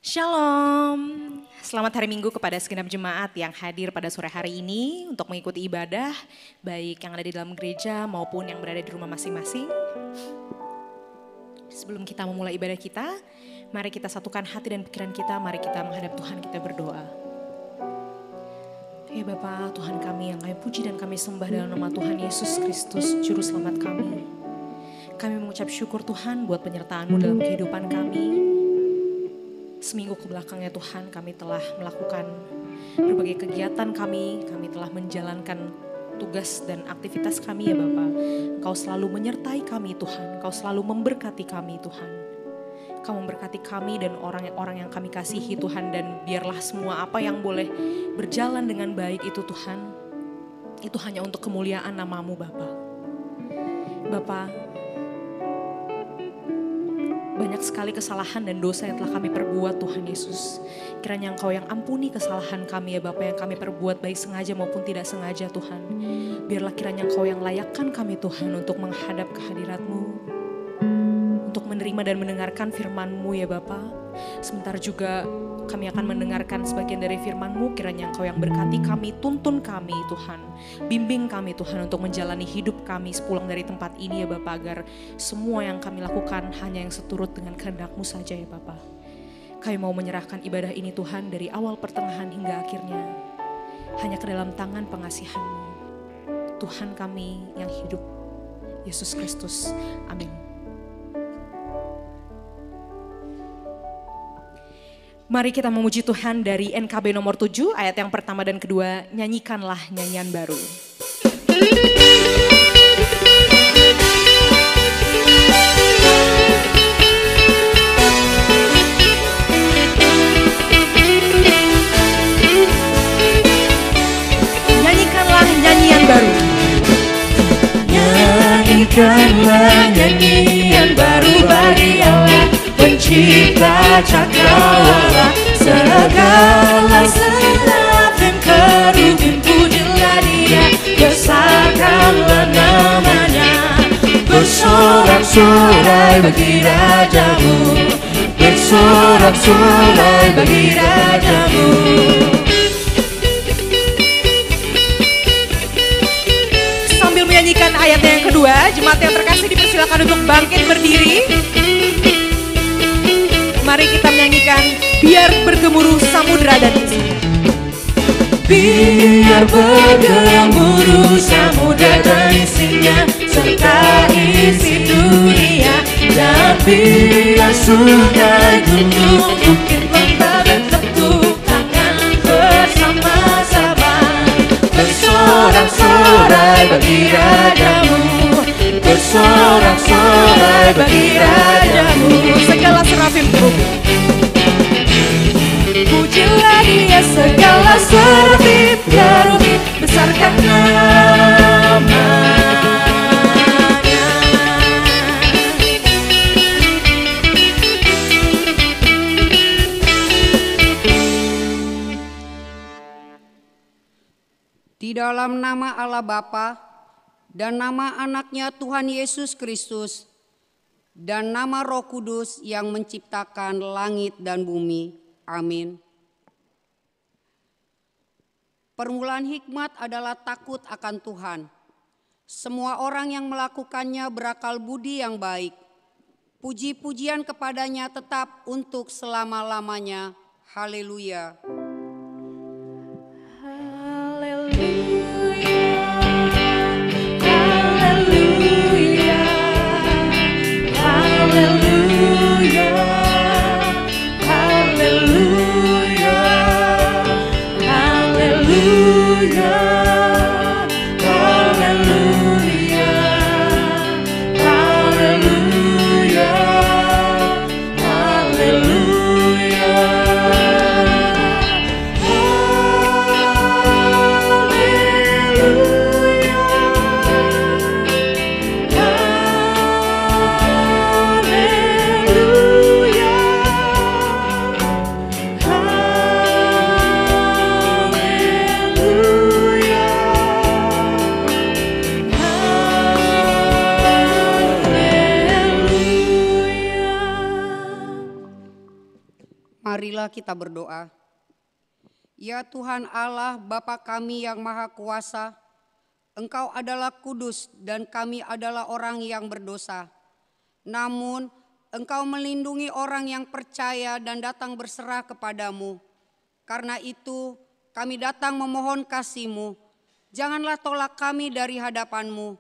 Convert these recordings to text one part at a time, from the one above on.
Shalom, selamat hari Minggu kepada segenap jemaat yang hadir pada sore hari ini untuk mengikuti ibadah, baik yang ada di dalam gereja maupun yang berada di rumah masing-masing. Sebelum kita memulai ibadah kita, mari kita satukan hati dan pikiran kita, mari kita menghadap Tuhan, kita berdoa. Ya Bapa, Tuhan kami yang kami puji dan kami sembah dalam nama Tuhan Yesus Kristus, Juru Selamat kami. Kami mengucap syukur Tuhan buat penyertaan-Mu dalam kehidupan kami. Seminggu kebelakangnya Tuhan kami telah melakukan berbagai kegiatan kami telah menjalankan tugas dan aktivitas kami ya Bapa. Engkau selalu menyertai kami Tuhan, Engkau selalu memberkati kami Tuhan. Engkau memberkati kami dan orang-orang yang kami kasihi Tuhan, dan biarlah semua apa yang boleh berjalan dengan baik itu Tuhan, itu hanya untuk kemuliaan nama-Mu Bapa. Bapa, Banyak sekali kesalahan dan dosa yang telah kami perbuat Tuhan Yesus. Kiranya Engkau yang ampuni kesalahan kami ya Bapa, yang kami perbuat baik sengaja maupun tidak sengaja Tuhan. Biarlah kiranya Engkau yang layakkan kami Tuhan untuk menghadap kehadirat-Mu, untuk menerima dan mendengarkan firman-Mu ya Bapa. Sebentar juga kami akan mendengarkan sebagian dari firman-Mu, kiranya Engkau yang berkati kami, tuntun kami Tuhan. Bimbing kami Tuhan untuk menjalani hidup kami sepulang dari tempat ini ya Bapa, agar semua yang kami lakukan hanya yang seturut dengan kehendak-Mu saja ya Bapa. Kami mau menyerahkan ibadah ini Tuhan dari awal pertengahan hingga akhirnya hanya ke dalam tangan pengasihan-Mu. Tuhan kami yang hidup, Yesus Kristus. Amin. Mari kita memuji Tuhan dari NKB nomor 7 ayat yang pertama dan kedua. Nyanyikanlah nyanyian baru. Nyanyikanlah nyanyian baru. Nyanyikanlah nyanyian baru bagi Allah, Pencipta cakrawala, segala serafim kerubim pujilah Dia, besarkanlah namanya. Bersorak-sorai bagi Rajamu, bersorak-sorai bagi Rajamu. Sambil menyanyikan ayatnya yang kedua, jemaat yang terkasih dipersilakan untuk bangkit berdiri. Mari kita menyanyikan biar bergemuruh samudra dan isinya. Biar bergemuruh samudra dan isinya, serta isi dunia, dan biar sungai gunung bukit lembah bertepuk tangan bersama-sama. Bersorak-sorai bagi Rajamu, bersorak-sorai bagi Rajamu. Segala serafim kerubim, pujilah Dia, segala serafim kerubim, besarkan namanya. Di dalam nama Allah Bapa dan nama anaknya Tuhan Yesus Kristus dan nama Roh Kudus yang menciptakan langit dan bumi. Amin. Permulaan hikmat adalah takut akan Tuhan. Semua orang yang melakukannya berakal budi yang baik. Puji-pujian kepadanya tetap untuk selama-lamanya. Haleluya. Marilah kita berdoa. Ya Tuhan Allah, Bapa kami yang Maha Kuasa, Engkau adalah kudus dan kami adalah orang yang berdosa. Namun Engkau melindungi orang yang percaya dan datang berserah kepadamu. Karena itu kami datang memohon kasih-Mu. Janganlah tolak kami dari hadapan-Mu.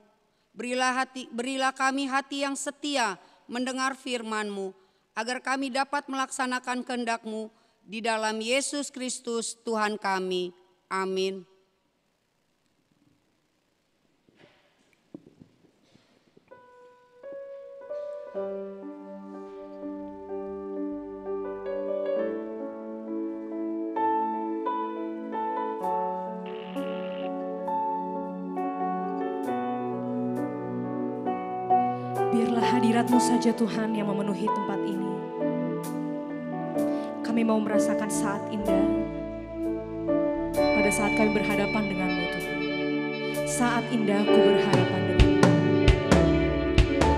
Berilah kami hati yang setia mendengar firman-Mu, agar kami dapat melaksanakan kehendak-Mu di dalam Yesus Kristus Tuhan kami. Amin. Biarlah hadirat-Mu saja Tuhan yang memenuhi tempat ini. Kami mau merasakan saat indah pada saat kami berhadapan dengan-Mu Tuhan. Saat indah ku berhadapan dengan-Mu.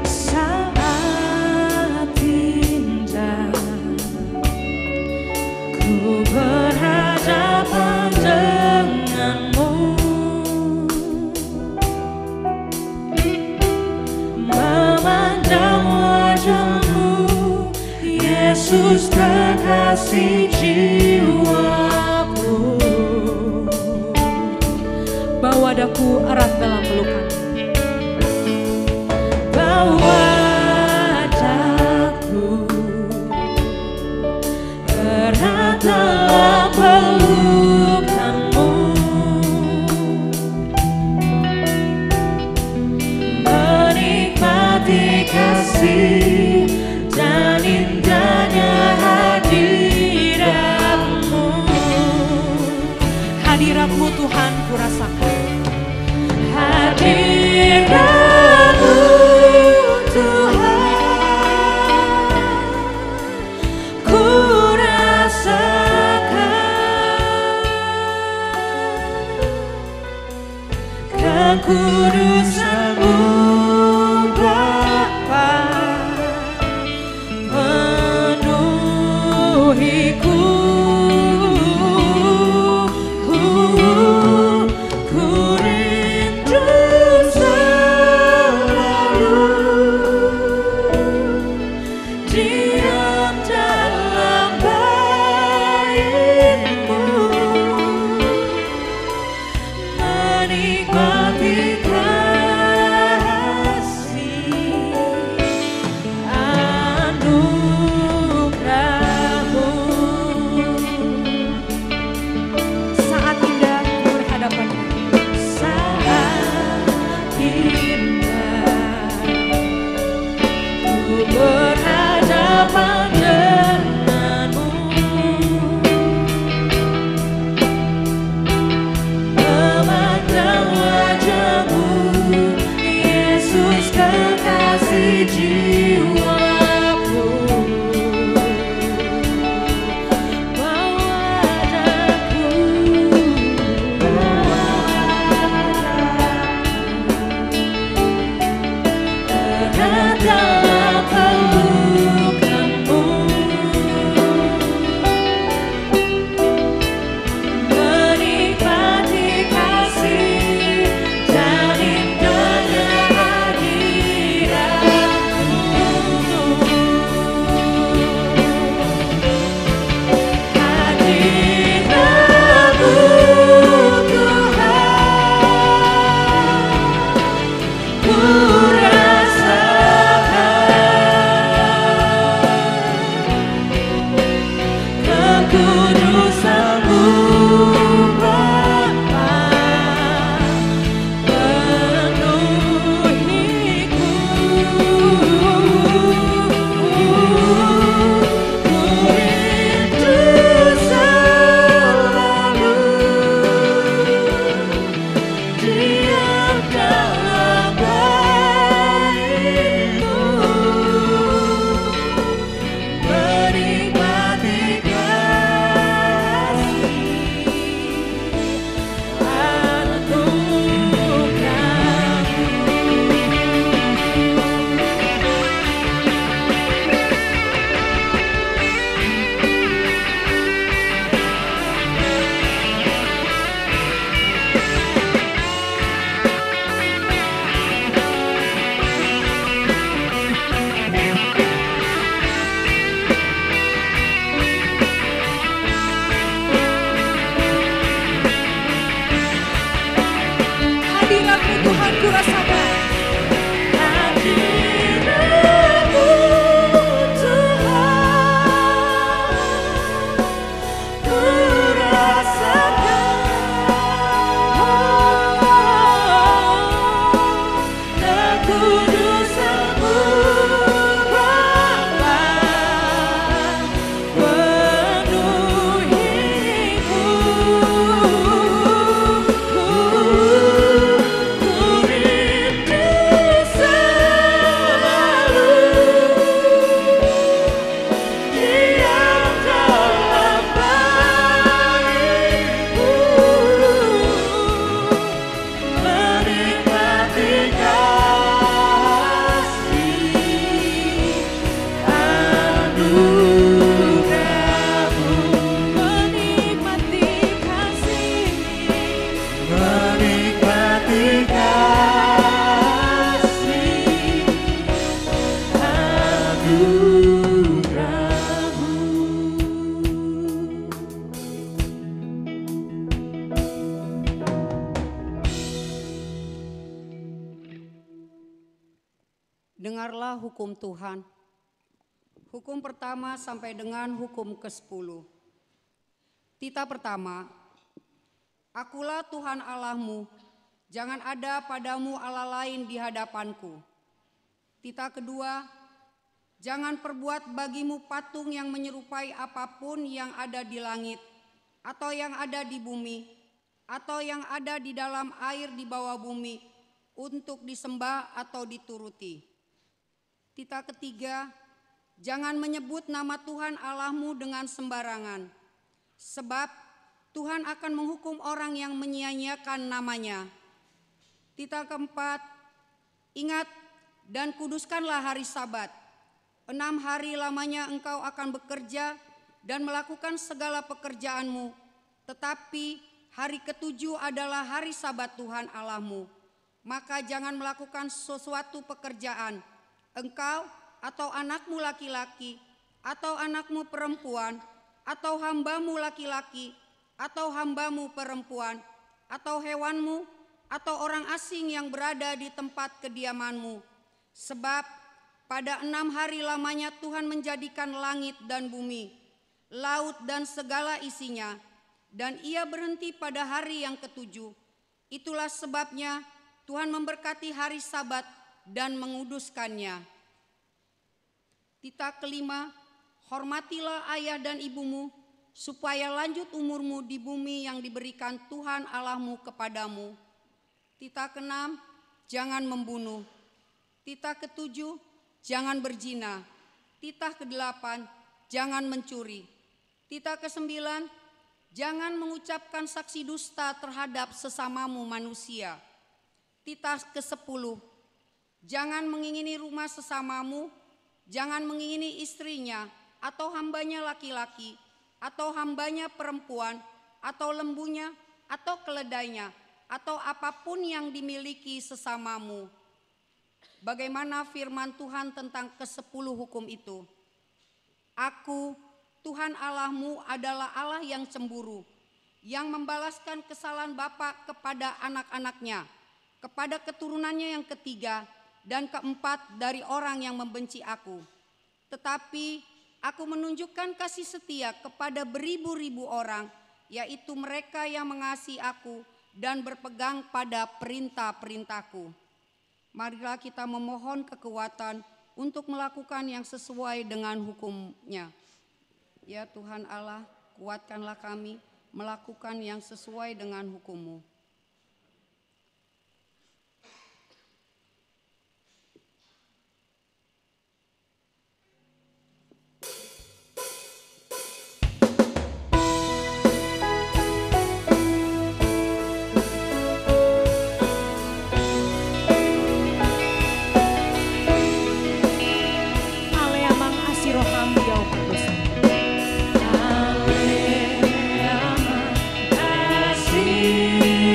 Saat indah ku berhadapan dengan-Mu. Memandang wajah-Mu, Yesus kekasih jiwaku. Bawa daku erat dalam pelukan. Bawa daku erat dalam pelukan-Mu. Menikmati kasih dan indahnya hadirat-Mu. Hadirat-Mu Tuhan ku rasakan. Hadirat-Mu Tuhan ku rasakan. Kekudusan-Mu Bapa penuhiku. Dengarlah hukum Tuhan. Hukum pertama sampai dengan hukum ke-10. Tita pertama, Akulah Tuhan Allahmu, jangan ada padamu Allah lain di hadapanku. Tita kedua, jangan perbuat bagimu patung yang menyerupai apapun yang ada di langit, atau yang ada di bumi, atau yang ada di dalam air di bawah bumi, untuk disembah atau dituruti. Tita ketiga, jangan menyebut nama Tuhan Allahmu dengan sembarangan, sebab Tuhan akan menghukum orang yang menyia-nyiakan namanya. Tita keempat, ingat dan kuduskanlah hari Sabat. 6 hari lamanya engkau akan bekerja dan melakukan segala pekerjaanmu, tetapi hari ke-7 adalah hari Sabat Tuhan Allahmu. Maka jangan melakukan sesuatu pekerjaan, engkau atau anakmu laki-laki, atau anakmu perempuan, atau hambamu laki-laki, atau hambamu perempuan, atau hewanmu, atau orang asing yang berada di tempat kediamanmu. Sebab pada 6 hari lamanya Tuhan menjadikan langit dan bumi, laut dan segala isinya, dan ia berhenti pada hari yang ke-7. Itulah sebabnya Tuhan memberkati hari Sabat dan menguduskannya. Tita kelima, hormatilah ayah dan ibumu, supaya lanjut umurmu di bumi yang diberikan Tuhan Allahmu kepadamu. Tita keenam, jangan membunuh. Tita ketujuh, jangan berzina. Tita kedelapan, jangan mencuri. Tita kesembilan, jangan mengucapkan saksi dusta terhadap sesamamu manusia. Tita ke-10, jangan mengingini rumah sesamamu, jangan mengingini istrinya, atau hambanya laki-laki, atau hambanya perempuan, atau lembunya, atau keledainya, atau apapun yang dimiliki sesamamu. Bagaimana firman Tuhan tentang ke-10 hukum itu? Aku, Tuhan Allahmu adalah Allah yang cemburu, yang membalaskan kesalahan bapa kepada anak-anaknya, kepada keturunannya yang ketiga dan keempat dari orang yang membenci aku. Tetapi aku menunjukkan kasih setia kepada beribu-ribu orang, yaitu mereka yang mengasihi aku dan berpegang pada perintah-perintahku. Marilah kita memohon kekuatan untuk melakukan yang sesuai dengan hukum-Nya. Ya Tuhan Allah, kuatkanlah kami melakukan yang sesuai dengan hukum-Mu. Aleluia,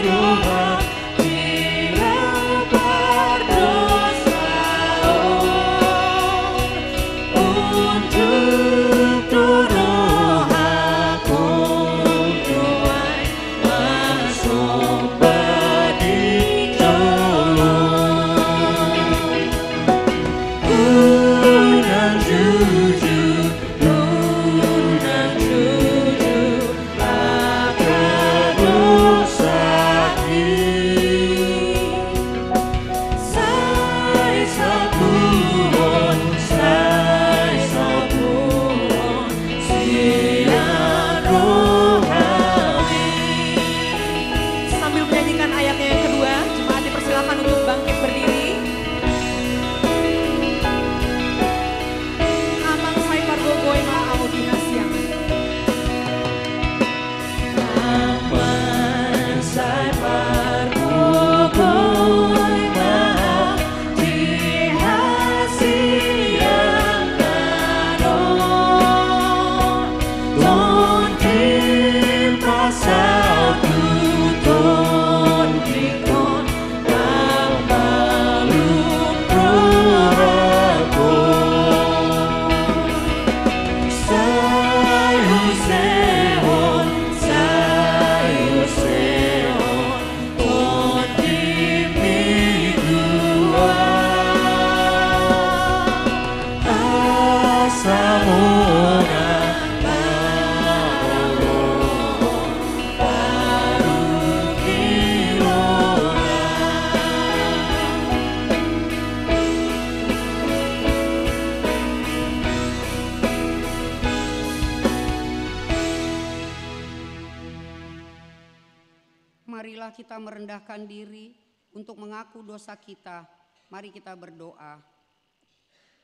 Marilah kita merendahkan diri untuk mengaku dosa kita. Mari kita berdoa.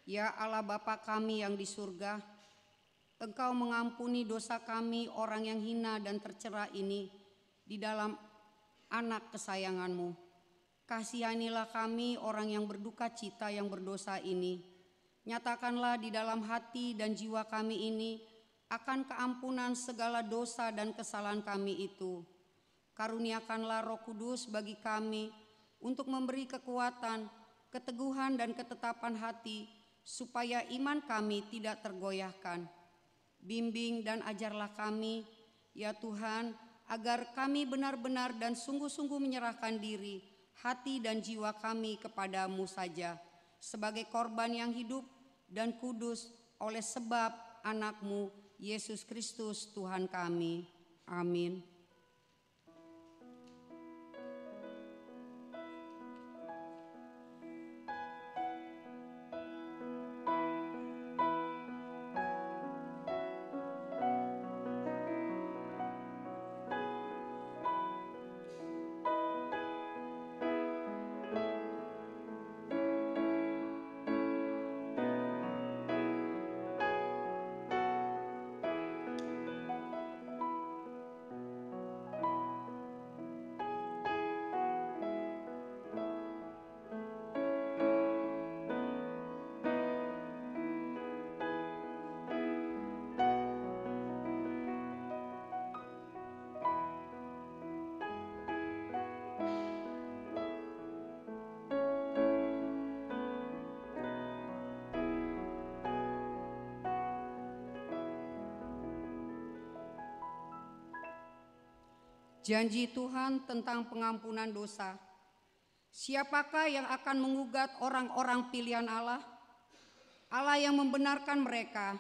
Ya Allah Bapa kami yang di surga, Engkau mengampuni dosa kami orang yang hina dan tercela ini di dalam anak kesayangan-Mu. Kasihanilah kami orang yang berduka cita yang berdosa ini. Nyatakanlah di dalam hati dan jiwa kami ini akan keampunan segala dosa dan kesalahan kami itu. Karuniakanlah Roh Kudus bagi kami untuk memberi kekuatan, keteguhan dan ketetapan hati supaya iman kami tidak tergoyahkan. Bimbing dan ajarlah kami, ya Tuhan, agar kami benar-benar dan sungguh-sungguh menyerahkan diri, hati dan jiwa kami kepadamu saja, sebagai korban yang hidup dan kudus oleh sebab anak-Mu, Yesus Kristus Tuhan kami. Amin. Janji Tuhan tentang pengampunan dosa. Siapakah yang akan mengugat orang-orang pilihan Allah? Allah yang membenarkan mereka.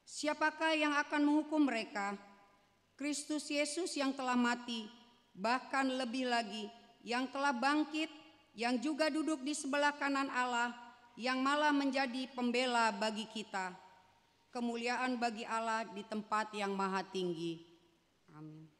Siapakah yang akan menghukum mereka? Kristus Yesus yang telah mati, bahkan lebih lagi, yang telah bangkit, yang juga duduk di sebelah kanan Allah, yang malah menjadi pembela bagi kita. Kemuliaan bagi Allah di tempat yang maha tinggi. Amin.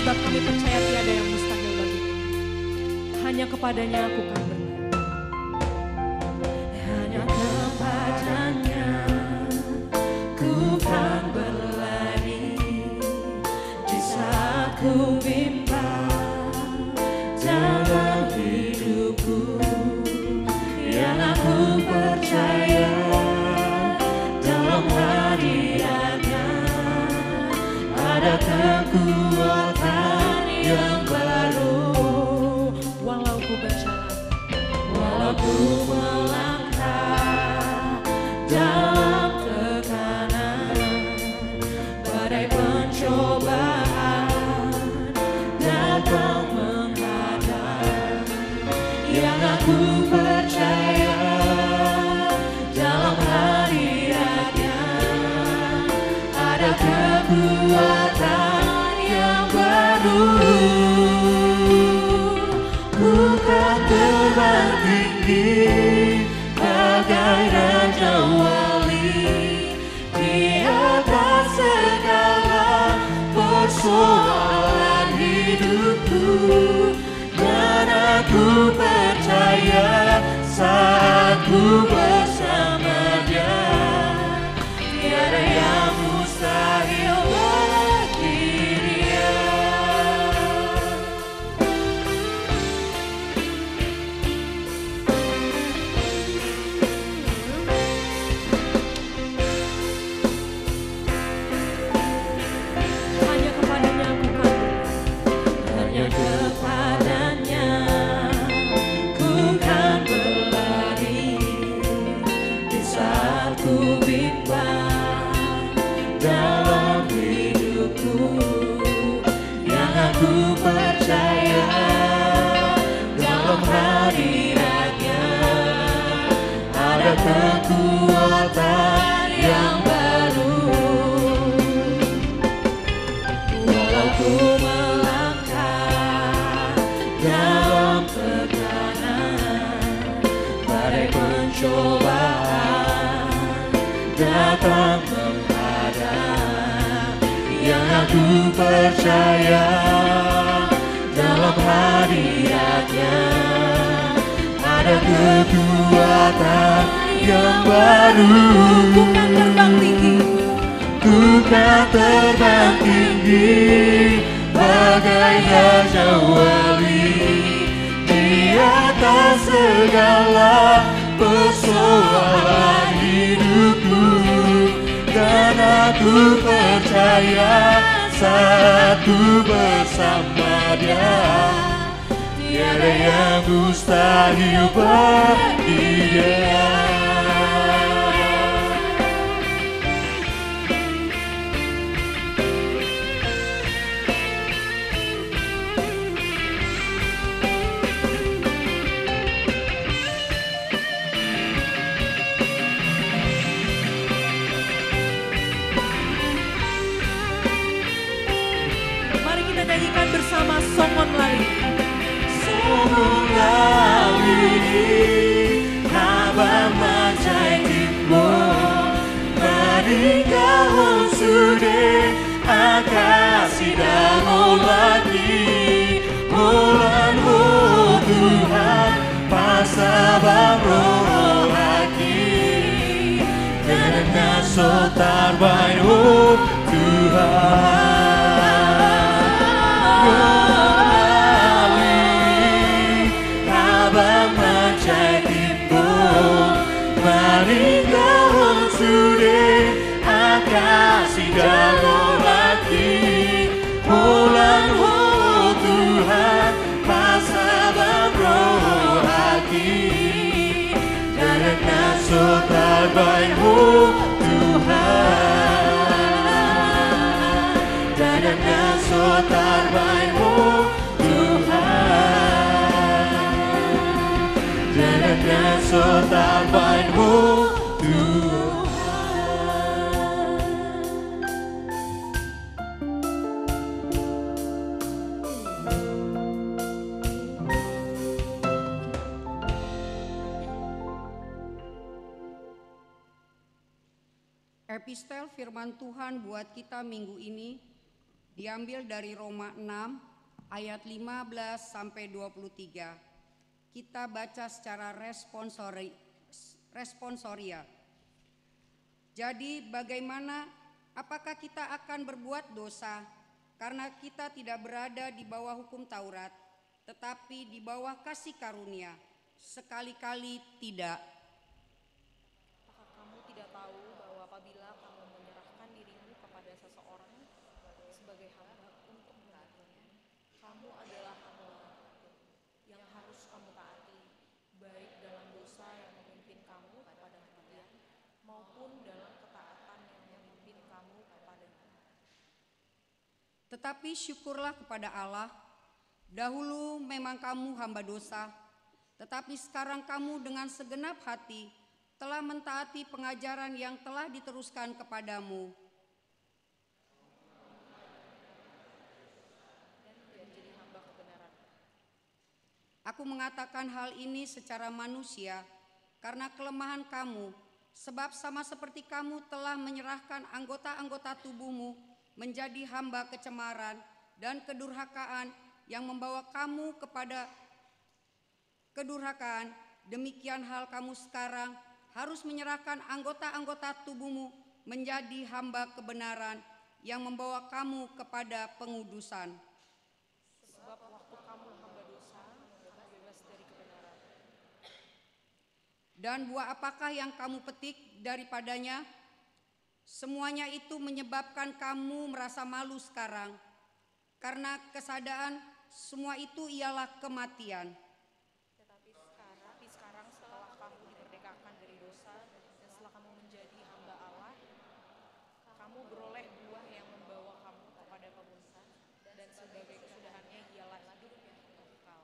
Sebab kami percaya tiada yang mustahil bagimu. Hanya kepadanya aku kan berlari. Hanya kepadanya ku kan berlari. Di saat ku bimbang dalam hidupku, yang aku percaya dalam hadiratnya ada kekuatan yang baru. Walau ku berjalan, walau ku melangkah dalam tekanan, badai pencobaan datang menghadang, yang aku percaya dalam hadiratnya ada kekuatan yang baru. Bukan terbang tinggi bagai raja wali di atas segala persoalan hidupku, dan aku percaya saat ku bersama Dia tiada yang mustahil bagi Dia. Hanya kepadanya aku kan berlari. Hanya kepadanya ku kan berlari. kekuatan yang baru. Walau ku melangkah dalam tekanan, badai pencobaan datang menghadap, yang aku percaya dalam hadiratnya ada kekuatan yang baru. Ku kan terbang tinggi bagai raja wali di atas segala persoalan hidupku. Dan aku percaya satu bersama Dia, tiada yang mustahil bagi Dia. Mari kita nyanyikan bersama Songon Lali. Songon Lali, Abang Macai Timbo, Maninggal Sude, Akasi Dango Lagi, Bulan Tuhan, Pasabang Roh Lagi, dan Sotar Bain Tuhan. Maninggal sudah akasi dalam lagi, bulan Tuhan pasabang roh lagi, dan naso terbaik Tuhan, dan naso terbaik Tuhan, dan naso terbaik Tuhan. Epistel firman Tuhan buat kita minggu ini diambil dari Roma 6 ayat 15 sampai 23. Kita baca secara responsoria. Jadi bagaimana, apakah kita akan berbuat dosa karena kita tidak berada di bawah hukum Taurat, tetapi di bawah kasih karunia? Sekali-kali tidak. Apakah kamu tidak tahu bahwa apabila kamu menyerahkan dirimu kepada seseorang sebagai hamba untuk membantunya, kamu adalah hamba yang harus kamu taati, baik dalam dosa yang memimpin kamu kepada kematian, maupun dalam ketaatan yang memimpin kamu kepada Tuhan. Tetapi syukurlah kepada Allah, dahulu memang kamu hamba dosa, tetapi sekarang kamu dengan segenap hati telah mentaati pengajaran yang telah diteruskan kepadamu. Aku mengatakan hal ini secara manusia karena kelemahan kamu, sebab sama seperti kamu telah menyerahkan anggota-anggota tubuhmu menjadi hamba kecemaran dan kedurhakaan yang membawa kamu kepada kedurhakaan, demikian hal kamu sekarang harus menyerahkan anggota-anggota tubuhmu menjadi hamba kebenaran yang membawa kamu kepada pengudusan. Sebab waktu kamu hamba dosa, kamu bebas dari kebenaran. Dan buah apakah yang kamu petik daripadanya? Semuanya itu menyebabkan kamu merasa malu sekarang, karena kesadaan semua itu ialah kematian. Tapi sekarang setelah kamu dimerdekakan dari dosa dan setelah kamu menjadi hamba Allah, kamu beroleh buah yang membawa kamu kepada kemuliaan, dan sebagai kesudahannya ialah hidup yang kekal.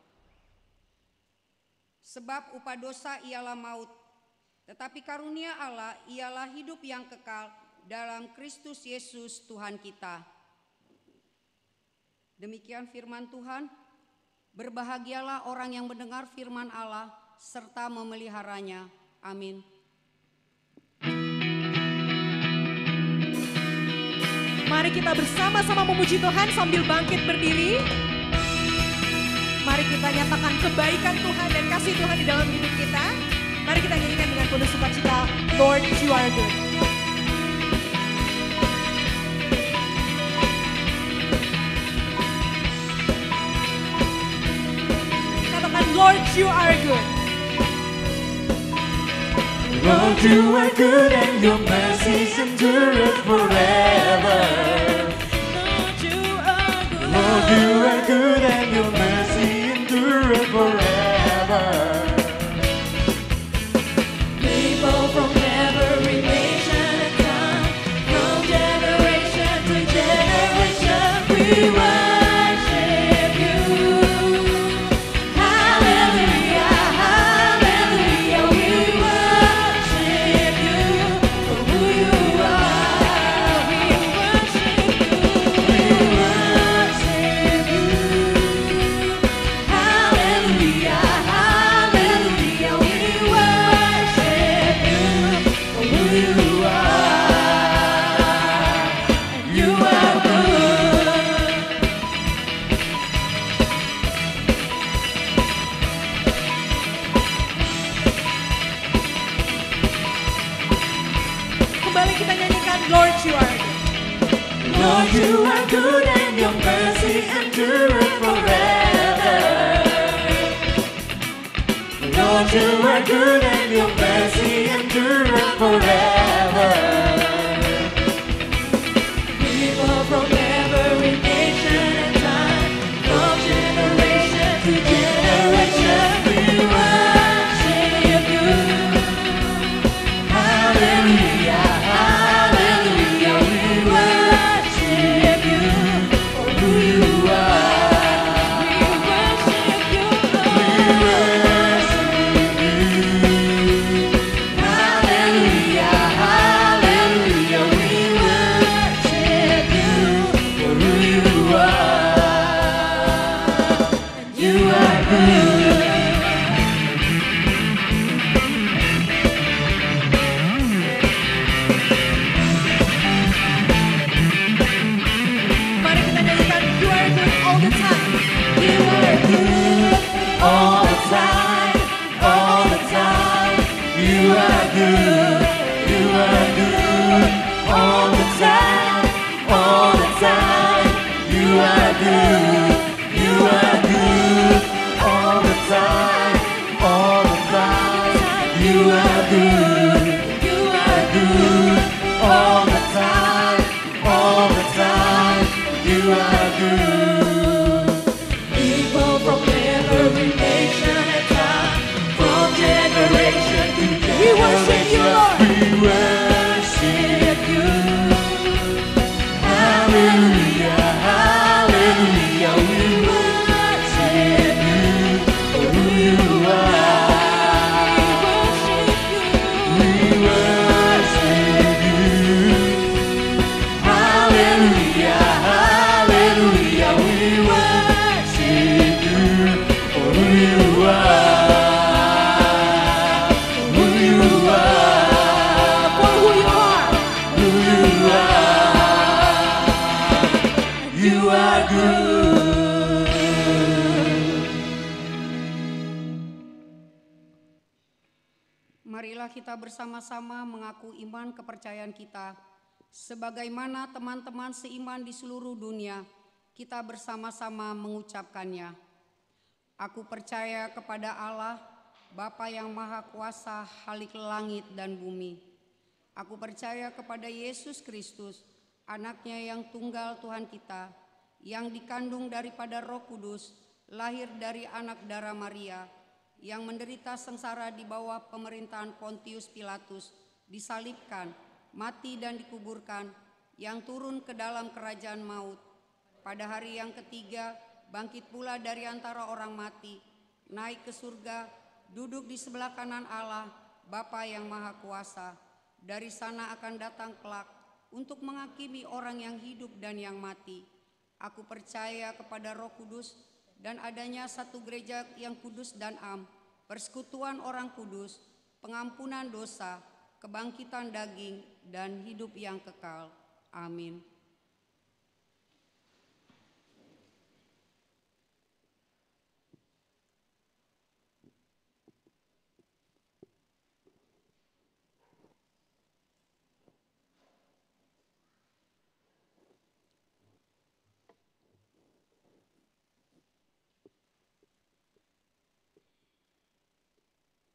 Sebab upah dosa ialah maut, Tetapi karunia Allah ialah hidup yang kekal dalam Kristus Yesus Tuhan kita. Demikian firman Tuhan. Berbahagialah orang yang mendengar firman Allah serta memeliharanya. Amin. Mari kita bersama-sama memuji Tuhan sambil bangkit berdiri. Mari kita nyatakan kebaikan Tuhan dan kasih Tuhan di dalam hidup kita. Mari kita nyanyikan dengan penuh sukacita, Lord, you are good. Katakan, Lord, you are good. Lord, you are good and your mercies endure forever. Lord, you are good and your mercy endure forever. People from every nation and tongue, from generation to generation, we worship you. Hallelujah, hallelujah, we worship you for who you are. We worship you. We worship you. Hallelujah, hallelujah, we worship you for who you are. You are good. Kembali kita nyanyikan Lord, you are good. Lord, you are good and your mercy endure forever. Lord, you are good and your mercy endure forever. People from every nation and time, from generation to generation, we worship you. Hallelujah, hallelujah, we worship you for who you are. We worship you, Lord. Hallelujah, hallelujah, we worship you for who you are. And you are good. Mari kita nyanyikan you are good all the time. You are good all the time, all the time. You are good, you are good all the time, all the time. You are good, you are good all the time, all the time. You are good, You are good all the time, all the time. You are good. people from every nation and time, from generation to generation. We worship you, Lord. We worship you. Hallelujah, hallelujah. We worship you for who you are. We worship you. We worship you. Hallelujah, hallelujah. We worship you for who you are. Who you are. For who you are. Who you are. You are good. Marilah kita bersama-sama mengaku iman kepercayaan kita. Sebagaimana teman-teman seiman di seluruh dunia, kita bersama-sama mengucapkannya. Aku percaya kepada Allah, Bapa yang Maha Kuasa, Halik langit dan bumi. Aku percaya kepada Yesus Kristus, anaknya yang tunggal Tuhan kita, yang dikandung daripada Roh Kudus, lahir dari anak darah Maria, yang menderita sengsara di bawah pemerintahan Pontius Pilatus, disalibkan, mati dan dikuburkan, yang turun ke dalam kerajaan maut. Pada hari yang ketiga, bangkit pula dari antara orang mati, naik ke surga, duduk di sebelah kanan Allah, Bapa yang Maha Kuasa, dari sana akan datang kelak untuk menghakimi orang yang hidup dan yang mati. Aku percaya kepada Roh Kudus dan adanya satu gereja yang kudus dan am, persekutuan orang kudus, pengampunan dosa, kebangkitan daging, dan hidup yang kekal. Amin.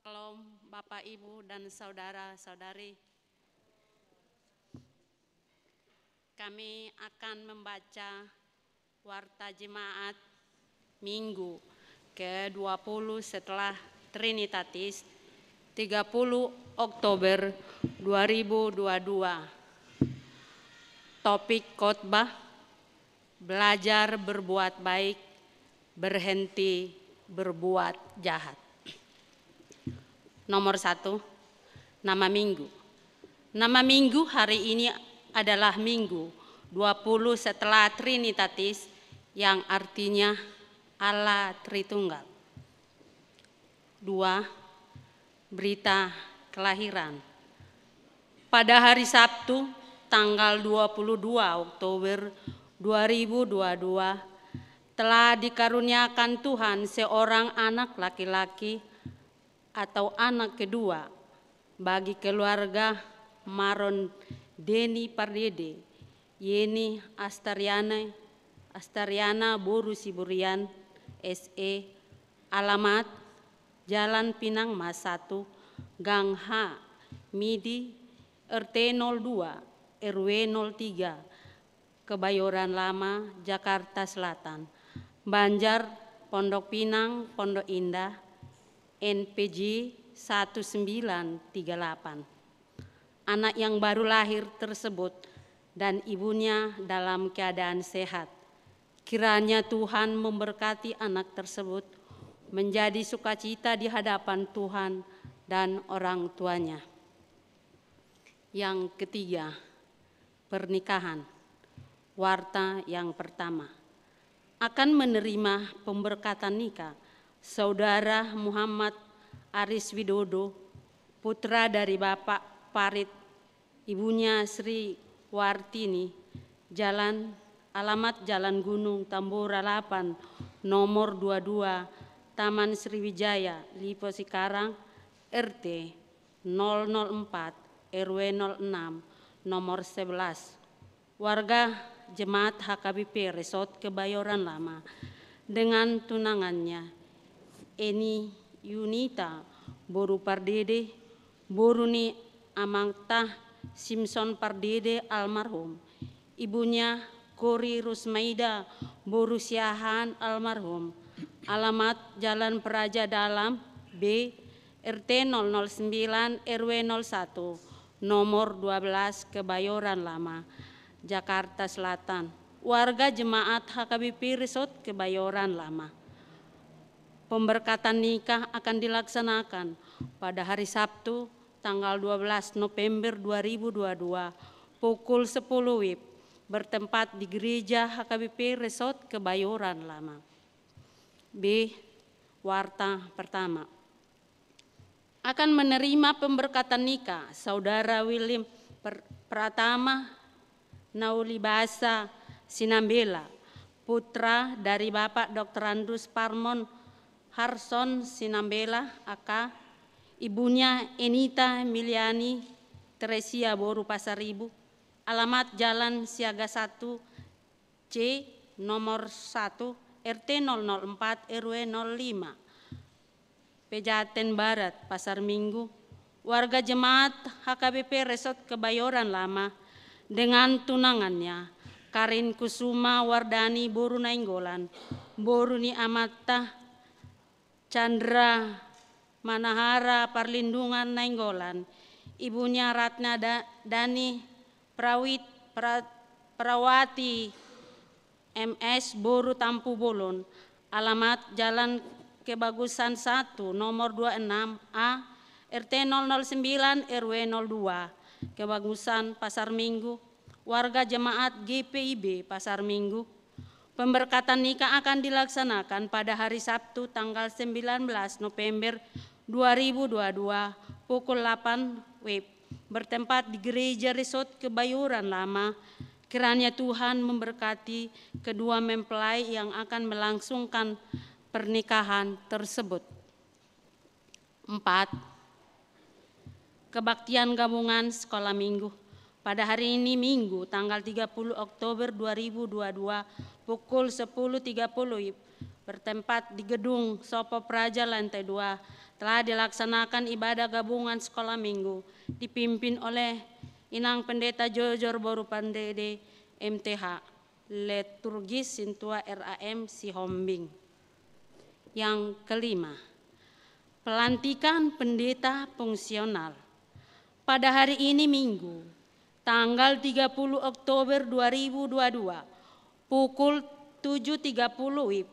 Shalom Bapak, Ibu, dan saudara-saudari. Kami akan membaca Warta Jemaat Minggu ke-20 setelah Trinitatis 30 Oktober 2022. Topik khotbah: belajar berbuat baik, berhenti berbuat jahat. Nomor 1, nama minggu. Nama minggu hari ini adalah Minggu 20 setelah Trinitatis, yang artinya Allah Tritunggal. 2, berita kelahiran. Pada hari Sabtu, tanggal 22 Oktober 2022, telah dikaruniakan Tuhan seorang anak laki-laki atau anak kedua bagi keluarga Maron Deni Pardede, Yeni Astariana Boru Siburian SE, alamat Jalan Pinang Mas 1, Gang H, Midi, RT 02, RW 03, Kebayoran Lama, Jakarta Selatan, Banjar, Pondok Pinang, Pondok Indah, NPJ 1938. Anak yang baru lahir tersebut dan ibunya dalam keadaan sehat. Kiranya Tuhan memberkati anak tersebut menjadi sukacita di hadapan Tuhan dan orang tuanya. Yang ketiga, pernikahan. Warta yang pertama, akan menerima pemberkatan nikah Saudara Muhammad Aris Widodo, putra dari Bapak Farid, ibunya Sri Wartini, alamat Jalan Gunung Tambora 8, nomor 22, Taman Sriwijaya, Lipo Cikarang, RT 004, RW 06, nomor 11. Warga Jemaat HKBP Resort Kebayoran Lama dengan tunangannya Eni Yunita Boru Pardede, Boruni Amangtah Simpson Pardede almarhum, ibunya Kori Rusmaida Boru Siahan almarhum, alamat Jalan Peraja Dalam B, RT 009 RW 01, nomor 12, Kebayoran Lama, Jakarta Selatan. Warga Jemaat HKBP Resort Kebayoran Lama. Pemberkatan nikah akan dilaksanakan pada hari Sabtu tanggal 12 November 2022 pukul 10 WIB bertempat di Gereja HKBP Resort Kebayoran Lama. B. Warta pertama, akan menerima pemberkatan nikah Saudara William Pratama Naulibasa Sinambela, putra dari Bapak Dr. Andrus Parmon Harson Sinambela AK, ibunya Enita Miliani Teresia Boru Pasaribu, alamat Jalan Siaga 1 C nomor 1 RT 004 RW 05 Pejaten Barat Pasar Minggu. Warga Jemaat HKBP Resort Kebayoran Lama dengan tunangannya Karin Kusuma Wardani Boru Nainggolan, Boruni Amata Chandra Manahara Parlindungan Nainggolan, ibunya Ratna Dani Perawati MS Boru Tampu Bolon, alamat Jalan Kebagusan 1 nomor 26 A RT 009 RW 02, Kebagusan Pasar Minggu, warga jemaat GPIB Pasar Minggu. Pemberkatan nikah akan dilaksanakan pada hari Sabtu tanggal 19 November 2022 pukul 8 WIB bertempat di Gereja Resort Kebayoran Lama. Kiranya Tuhan memberkati kedua mempelai yang akan melangsungkan pernikahan tersebut. 4. Kebaktian gabungan sekolah minggu. Pada hari ini Minggu tanggal 30 Oktober 2022 pukul 10.30 bertempat di Gedung Sopo Praja lantai 2 telah dilaksanakan ibadah gabungan sekolah minggu dipimpin oleh Inang Pendeta Jojor Boru Pandede MTH Liturgis Sintua RAM Sihombing. Yang kelima, pelantikan pendeta fungsional. Pada hari ini Minggu tanggal 30 Oktober 2022 pukul 7.30 WIB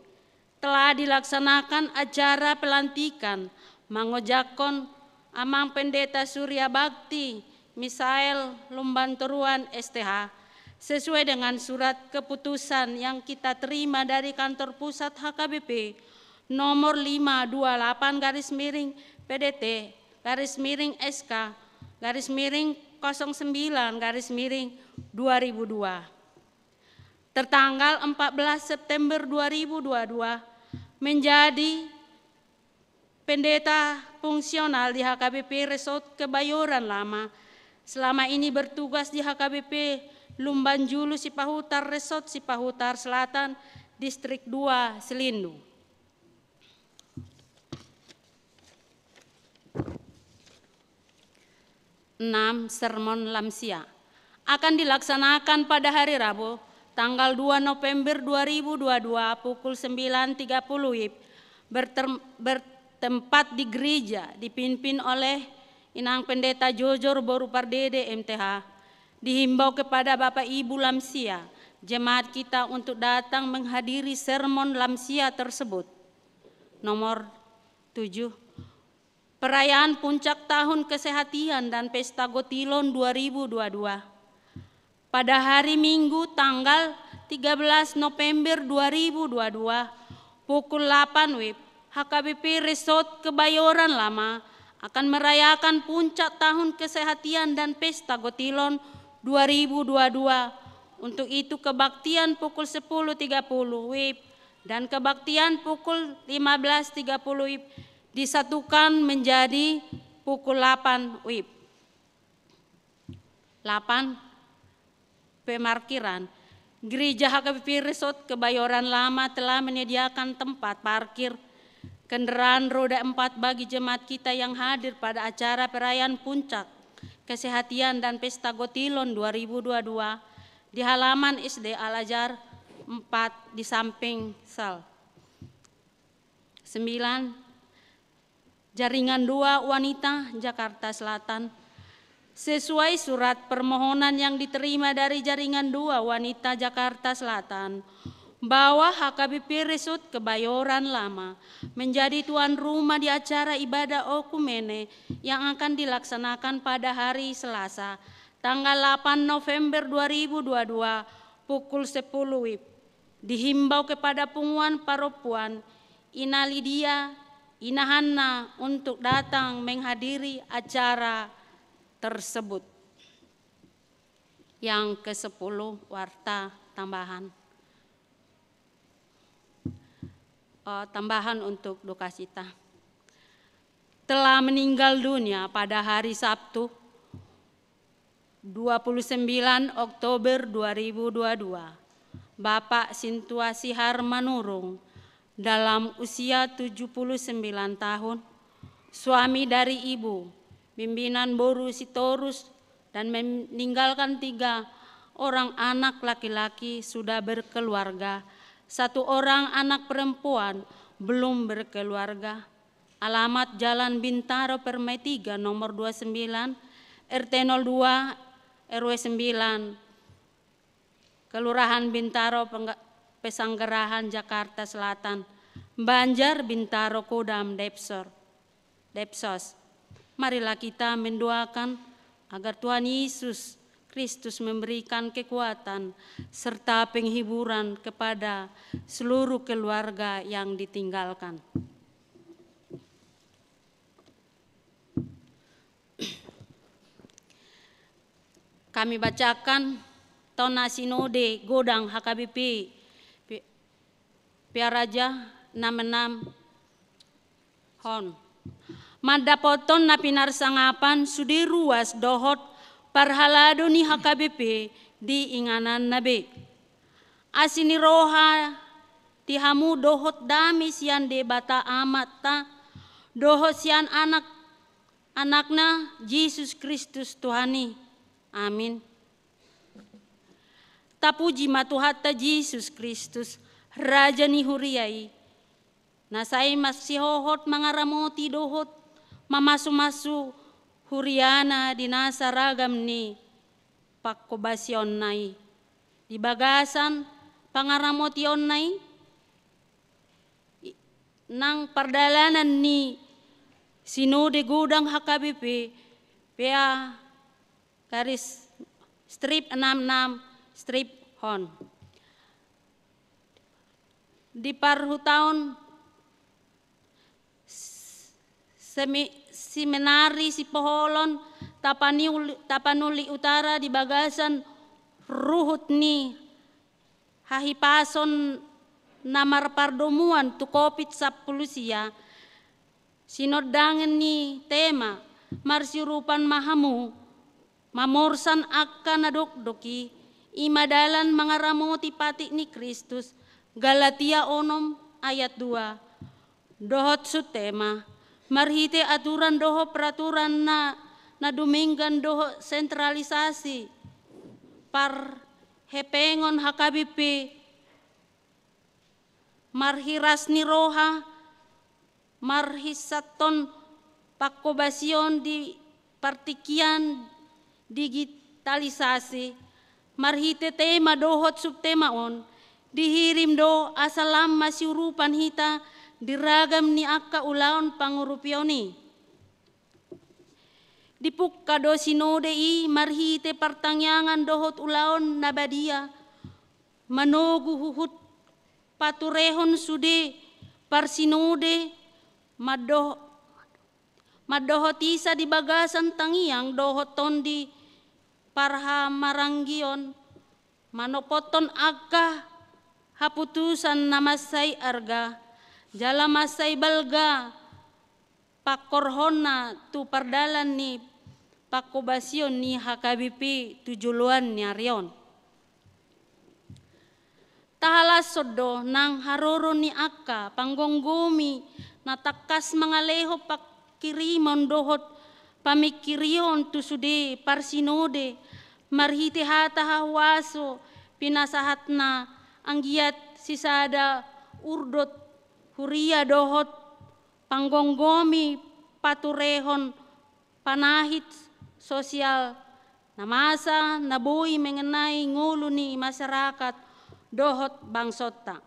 telah dilaksanakan acara pelantikan Mangojakon Amang Pendeta Surya Bakti Misael Lumbanturuan STH sesuai dengan surat keputusan yang kita terima dari kantor pusat HKBP nomor 528-SK/09/2002 tertanggal 14 September 2022 menjadi pendeta fungsional di HKBP Resort Kebayoran Lama. Selama ini bertugas di HKBP Lumbanjulu Sipahutar Resort Sipahutar Selatan Distrik 2 Selindu. 6. Sermon Lamsia akan dilaksanakan pada hari Rabu tanggal 2 November 2022 pukul 9.30 WIB bertempat di gereja dipimpin oleh Inang Pendeta Jojor Boru Pardede MTH. Dihimbau kepada Bapak Ibu Lamsia jemaat kita untuk datang menghadiri sermon Lamsia tersebut. Nomor 7. Perayaan Puncak Tahun Kesehatian dan Pesta Gotilon 2022. Pada hari Minggu tanggal 13 November 2022 pukul 8 WIB HKBP Resort Kebayoran Lama akan merayakan Puncak Tahun Kesehatian dan Pesta Gotilon 2022. Untuk itu kebaktian pukul 10.30 WIB dan kebaktian pukul 15.30 WIB disatukan menjadi pukul 8 WIB. 8. Pemarkiran. Gereja HKBP Resort Kebayoran Lama telah menyediakan tempat parkir kendaraan roda 4 bagi jemaat kita yang hadir pada acara perayaan Puncak Kesehatian dan Pesta Gotilon 2022 di halaman SD Al-Azhar 4 di samping sal. 9. Jaringan 2 Wanita Jakarta Selatan. Sesuai surat permohonan yang diterima dari Jaringan 2 Wanita Jakarta Selatan, bahwa HKBP Resort Kebayoran Lama menjadi tuan rumah di acara ibadah okumene yang akan dilaksanakan pada hari Selasa, tanggal 8 November 2022 pukul 10 WIB. Dihimbau kepada pengumuman paropuan Ina Lydia, Ina Hanna untuk datang menghadiri acara tersebut. Yang ke-10, warta tambahan. Tambahan untuk duka cita. Telah meninggal dunia pada hari Sabtu 29 Oktober 2022 Bapak Sintua Sihar Manurung dalam usia 79 tahun, suami dari Ibu Bimbinan Boru Sitorus, dan meninggalkan 3 orang anak laki-laki sudah berkeluarga, 1 orang anak perempuan belum berkeluarga. Alamat Jalan Bintaro Permai 3 nomor 29 RT 02 RW 9 Kelurahan Bintaro Pesanggerahan Jakarta Selatan, Banjar Bintaro Kodam Depsos. Marilah kita mendoakan agar Tuhan Yesus Kristus memberikan kekuatan serta penghiburan kepada seluruh keluarga yang ditinggalkan. Kami bacakan Tona Sinode Godang HKBP Piaraja 66 Hon. Madapoton na pinarsangapan sudi ruas dohot parhalado ni HKBP di inganan nabe. Asini roha tihamu dohot dami sian de bata amata dohot sian anakna Yesus Kristus Tuhani. Amin. Tapuji matuhatta Yesus Kristus Raja ni huriyai. Nasay masihohot mangaramoti dohot mamasu-masu huriana di nasa ragam ni pakobasyon nai. Di bagasan pangaramotion nai nang pardalanan ni Sinode Godang HKBP pea garis strip 66 strip hon. Di parhutaon seminari si Poholon Tapanuli Utara di bagasan ruhut ni hahipason namar pardomuan tu kopit sapulusia sinodangan ni tema marsirupan mahamu mamorsan akan nadokdoki imadalan mangaramoti pati ni Kristus Galatia 6 ayat 2 dohot su tema marhite aturan doho peraturan na duminggan doho sentralisasi par hepengon HKBP marhiras ni roha marhisaton pakobasyon di partikian digitalisasi marhite tema dohot subtema on dihirim do asalam masiurupan hita diragam ni akka ulaon pangurupioni. Dipuk kado sinode i marhite pertangyangan dohot ulaon nabadia manogu huhut paturehon sude parsinode madohotisa di bagasan tangiang dohot tondi parha maranggion manopoton akka haputusan namasay arga jala masay balga pakorhona tu pardalan ni pakobasyon ni HKBP tujuluan ni Arion. Tahalas sodo nang haroro ni akka panggonggomi natakas mangaleho pakirimon dohot pamikirion tu sude parsinode marhiti hata hawaso pinasahatna anggiat sisada urdot huria dohot panggonggomi paturehon panahit sosial namasa nabuhi mengenai ngulu ni masyarakat dohot bangsota.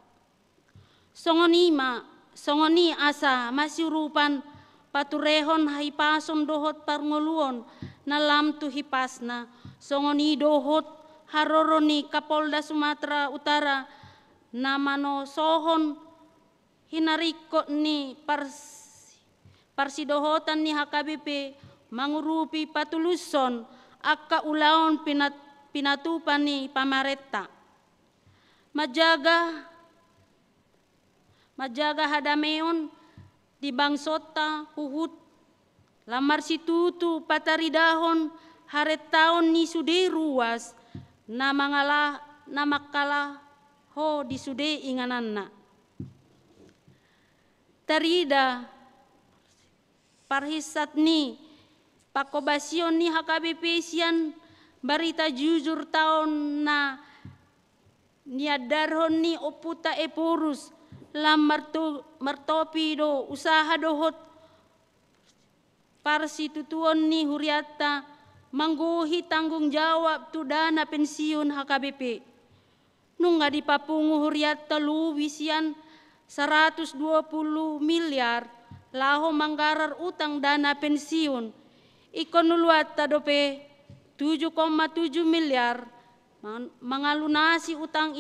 Songoni asa masiurupan paturehon haipason dohot parngoluon nalam tu hipasna songoni dohot haroroni Kapolda Sumatera Utara namano sohon hinariko ni parsidohotan ni HKBP mangurupi patuluson akka ulaon pinatupan ni pamaretta majaga hadameon di bangsota huhut lamar situtu pataridahon haretaon ni sude ruas namakala ho di sude ingananna tarida parhisat ni pakobasyon ni HKBP sian barita jujur taon na niadarhon ni oputa epurus lam martopi do usaha dohot parsitutuon ni huriata mangguhi tanggung jawab tu dana pensiun HKBP nunga dipapungu huriata luwisian 120 miliar laho manggarar utang dana pensiun ikonuluat tadope 7,7 miliar mangalunasi utang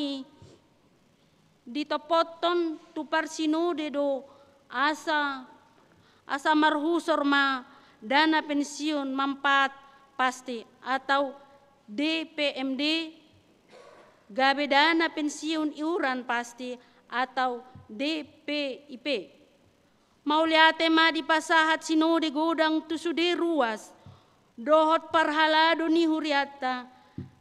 ditopoton tu parsinude do asa marhusor ma dana pensiun mampat pasti atau DPMD gabe dana pensiun iuran pasti atau DPIP. Mauliate ma di pasahat sinode godang tu sude ruas dohot parhalado ni huriata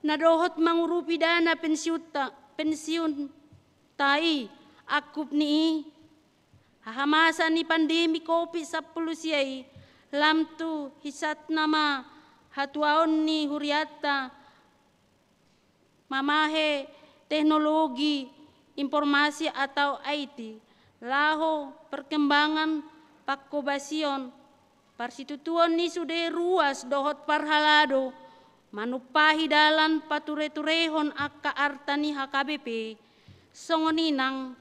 na dohot mangurupi dana pensiun tai akup ni hahamasa ni pandemi COVID-10 siai lam tu hisat nama hatuaon ni huriata mamahe teknologi informasi atau IT laho perkembangan pakobasion parsitutuan ni sude ruas dohot parhalado manupahi dalan pature-turehon akka artani HKBP songoninang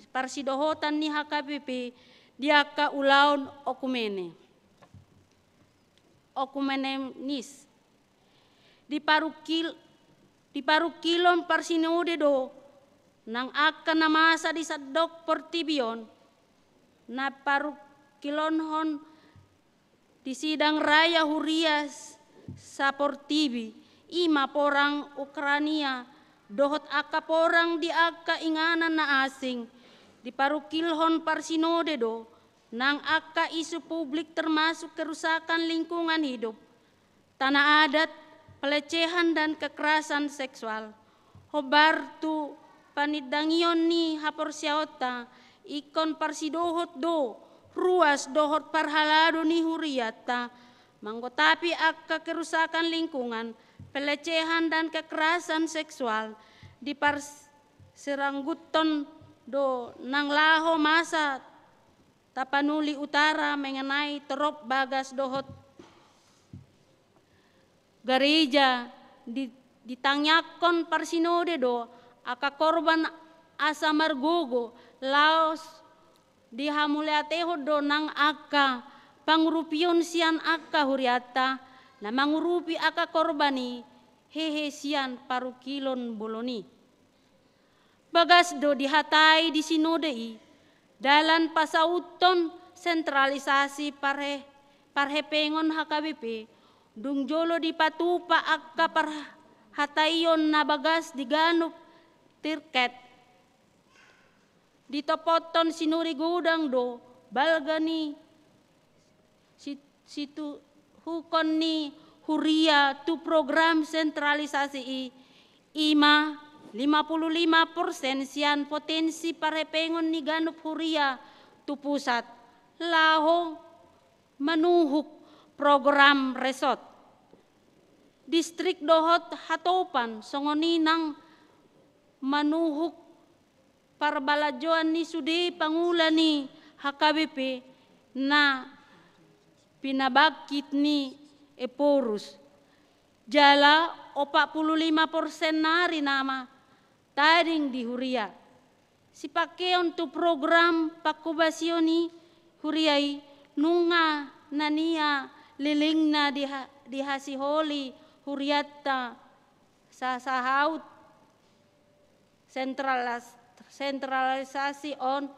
parsidohotan ni HKBP diaka ulaon okumenenis di parukilon parsinude do nang akan namasa di sadok portibion na parukilonhon di sidang raya hurias sa portibi ima porang Ukrania dohot aka porang di aka inganan na asing di parukilhon parsinode do nang aka isu publik termasuk kerusakan lingkungan hidup, tanah adat, pelecehan dan kekerasan seksual. Hobar tu panidangion ni haporsiaota ikon parsidohot do ruas dohot parhalado ni huriata manggotapi akka kerusakan lingkungan, pelecehan dan kekerasan seksual di Serangguton do nang laho masa Tapanuli Utara mengenai terop bagas dohot gereja ditanyakon parsinode do aka korban asa margogo laos dihamuleateho do nang aka pangurupion sian aka huriata na mangurupi aka korbani hehe sian parukilon boloni bagas do dihatai di sinode dalan pasauton sentralisasi parhepengon HKBP dung jolo di patupa akka parhatayon na bagas diganup tirket ditopoton sinuri gudang do balgani situ hukon ni huria tu program sentralisasi ima 55% sian potensi parepengon ni ganup huria tu pusat laho manuhuk program resort distrik dohot hatopan songoninang manuhuk parbalajoan ni sude pangula ni HKBP na pinabakit ni Eporus jala 45% nari nama tading di huria si pakeon tu program pakubasioni huriai nunga nania lilingna dihasiholi huriatta sasahaut sentralisasi on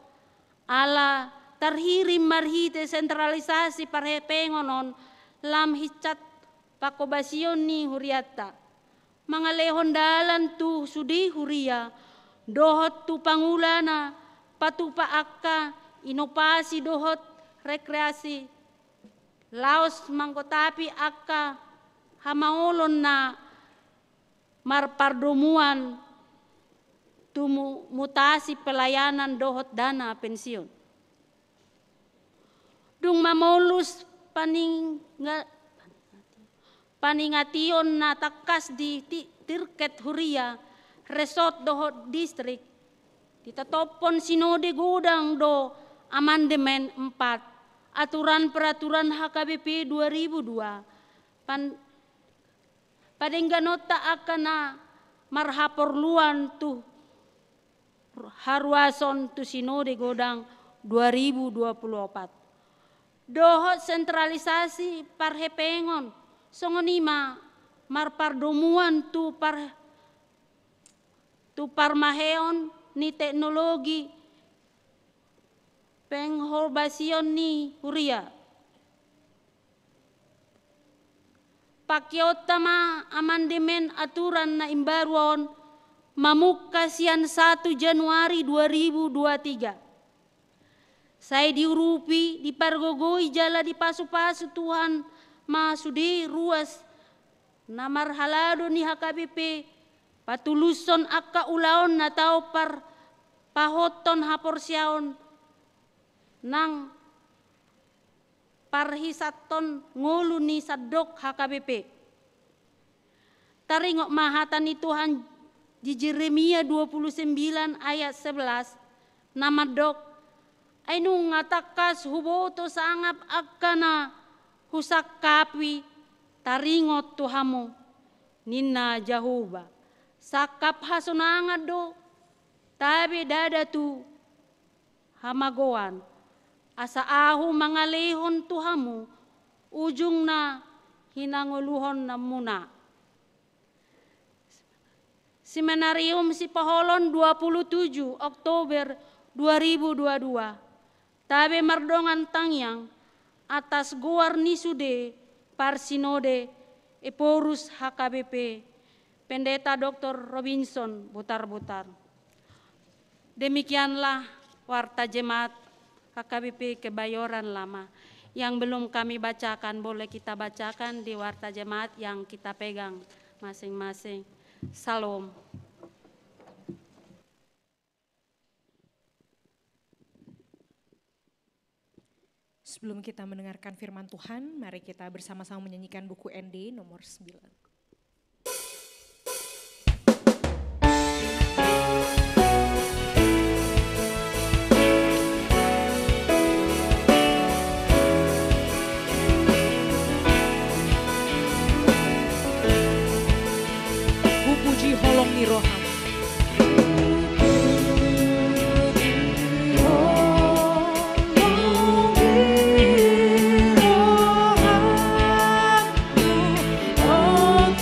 ala terhirim marhite sentralisasi parhepengon on lam hicat pakobasioni huriatta mangalehon dalan tu sudi huria dohot tu pangulana patupa akka inovasi dohot rekreasi laos mangkotapi akka hamaolon na marpardomuan tu mutasi pelayanan dohot dana pensiun dung mamolus paningation na takas di tirket huria resort dohot distrik ditatopon sinode gudang do amandemen 4 aturan peraturan HKBP 2002 padengganota akana marhaporluan tu haruason tu sinode godang 2024 dohot sentralisasi parhepengon songonima marpardomuan tu parmaheon ni teknologi pengholbasion ni huria. Pakiotama amandemen aturan na imbaruan mamukasian 1 Januari 2023. Saya diurupi, dipargogoi jala di pasu-pasu Tuhan masudi ruas namar halado ni HKBP patuluson akka ulaon na tao par pahoton haporsiaon nang parhisaton ngulu ni sadok HKBP. Taringok mahatan ni Tuhan di Jeremia 29 ayat 11 namadok ainu ngatakas huboto sangap akana husak kapi taringot Tuhamu ninna Jahuba sakap hasunangat do tabi dada tu hamagoan asa ahu mangalehon Tuhamu ujung na hinanguluhon na muna. Seminarium Sipaholon 27 Oktober 2022 tabe mardongan tangyang atas guar nisude parsinode eporus HKBP Pendeta Dr. Robinson Butar-Butar. Demikianlah warta jemaat HKBP Kebayoran Lama. Yang belum kami bacakan boleh kita bacakan di warta jemaat yang kita pegang masing-masing. Salam. Sebelum kita mendengarkan firman Tuhan, mari kita bersama-sama menyanyikan buku ND nomor 9. Holong ni roham. Oh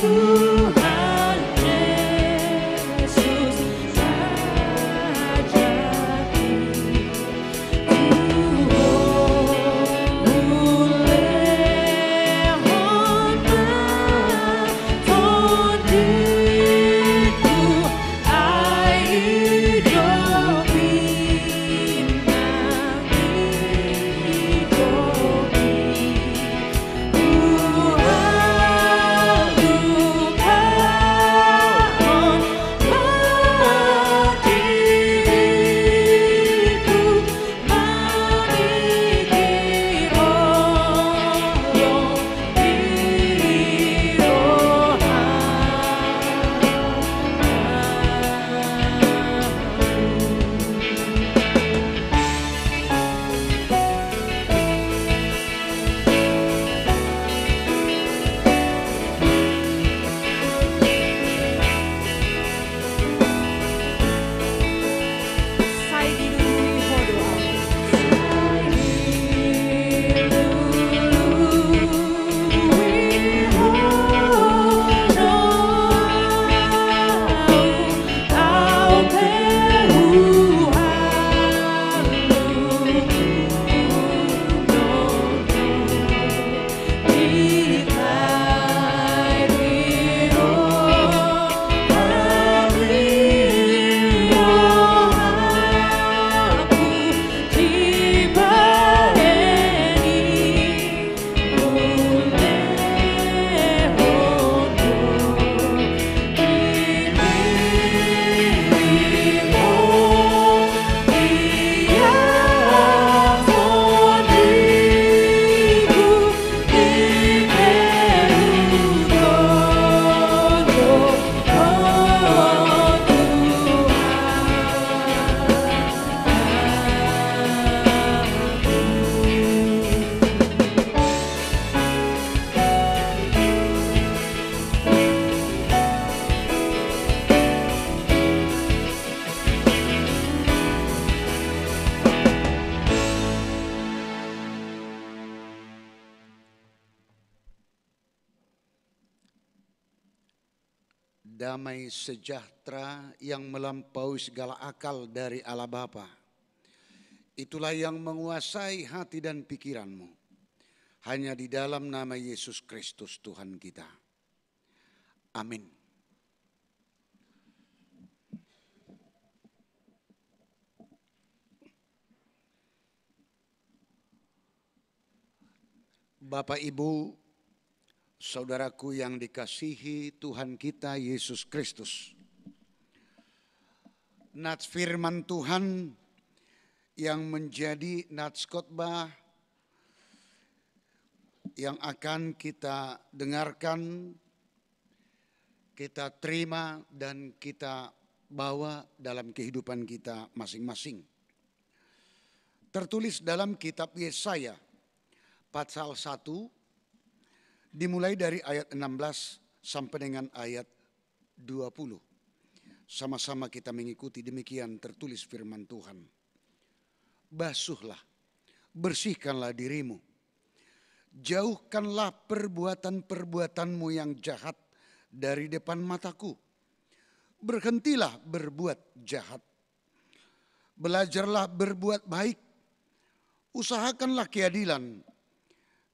damai sejahtera yang melampaui segala akal dari Allah Bapa. Itulah yang menguasai hati dan pikiranmu. Hanya di dalam nama Yesus Kristus Tuhan kita. Amin. Bapak, Ibu, saudaraku yang dikasihi Tuhan kita Yesus Kristus. Nats firman Tuhan yang menjadi nats khotbah yang akan kita dengarkan, kita terima dan kita bawa dalam kehidupan kita masing-masing. Tertulis dalam kitab Yesaya pasal 1 dimulai dari ayat 16 sampai dengan ayat 20. Sama-sama kita mengikuti, demikian tertulis firman Tuhan. Basuhlah, bersihkanlah dirimu. Jauhkanlah perbuatan-perbuatanmu yang jahat dari depan mataku. Berhentilah berbuat jahat. Belajarlah berbuat baik. Usahakanlah keadilan.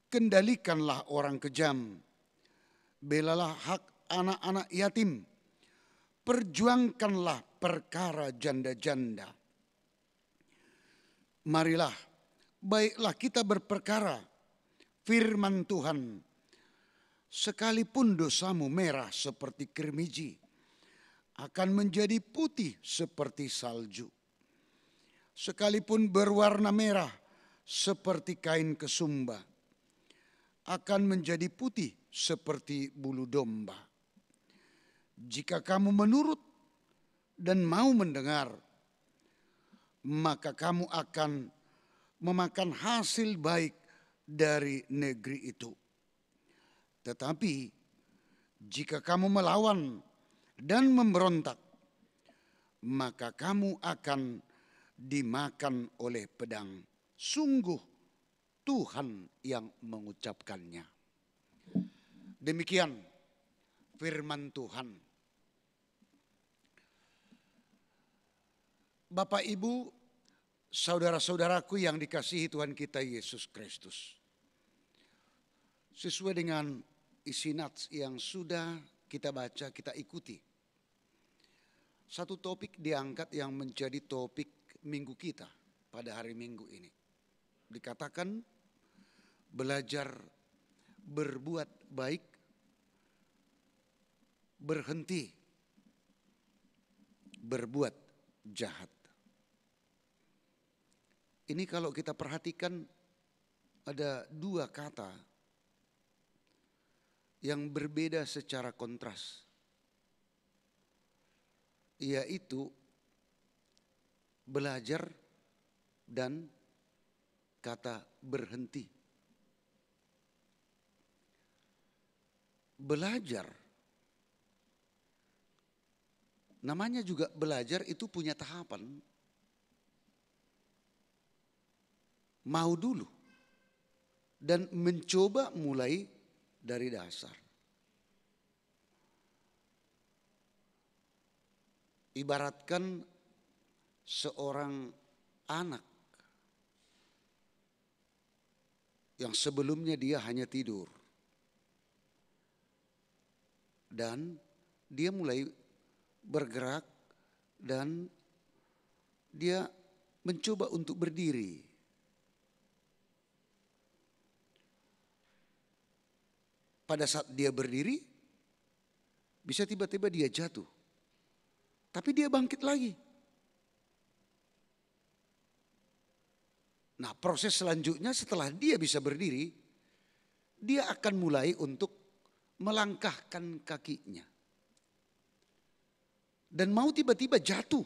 Kendalikanlah orang kejam. Belalah hak anak-anak yatim. Perjuangkanlah perkara janda-janda. Marilah, baiklah kita berperkara firman Tuhan. Sekalipun dosamu merah seperti kirmiji, akan menjadi putih seperti salju. Sekalipun berwarna merah seperti kain kesumba, akan menjadi putih seperti bulu domba. Jika kamu menurut dan mau mendengar, maka kamu akan memakan hasil baik dari negeri itu. Tetapi jika kamu melawan dan memberontak, maka kamu akan dimakan oleh pedang. Sungguh Tuhan yang mengucapkannya. Demikian firman Tuhan. Bapak, Ibu, saudara-saudaraku yang dikasihi Tuhan kita Yesus Kristus. Sesuai dengan isi nats yang sudah kita baca, kita ikuti. Satu topik diangkat yang menjadi topik minggu kita pada hari Minggu ini. Dikatakan belajar berbuat baik, berhenti berbuat jahat. Ini kalau kita perhatikan ada dua kata yang berbeda secara kontras, yaitu belajar dan kata berhenti. Belajar, namanya juga belajar itu punya tahapan. Mau dulu dan mencoba mulai dari dasar. Ibaratkan seorang anak yang sebelumnya dia hanya tidur dan dia mulai bergerak dan dia mencoba untuk berdiri. Pada saat dia berdiri, bisa tiba-tiba dia jatuh. Tapi dia bangkit lagi. Nah, proses selanjutnya setelah dia bisa berdiri, dia akan mulai untuk melangkahkan kakinya. Dan mau tiba-tiba jatuh.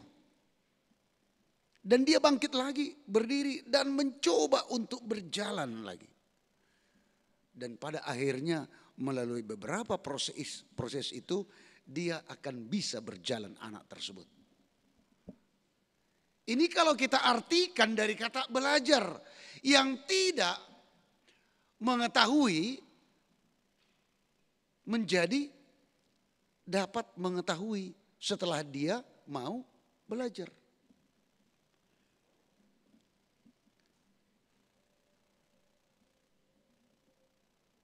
Dan dia bangkit lagi, berdiri dan mencoba untuk berjalan lagi. Dan pada akhirnya melalui beberapa proses itu dia akan bisa berjalan anak tersebut. Ini kalau kita artikan dari kata belajar yang tidak mengetahui menjadi dapat mengetahui setelah dia mau belajar.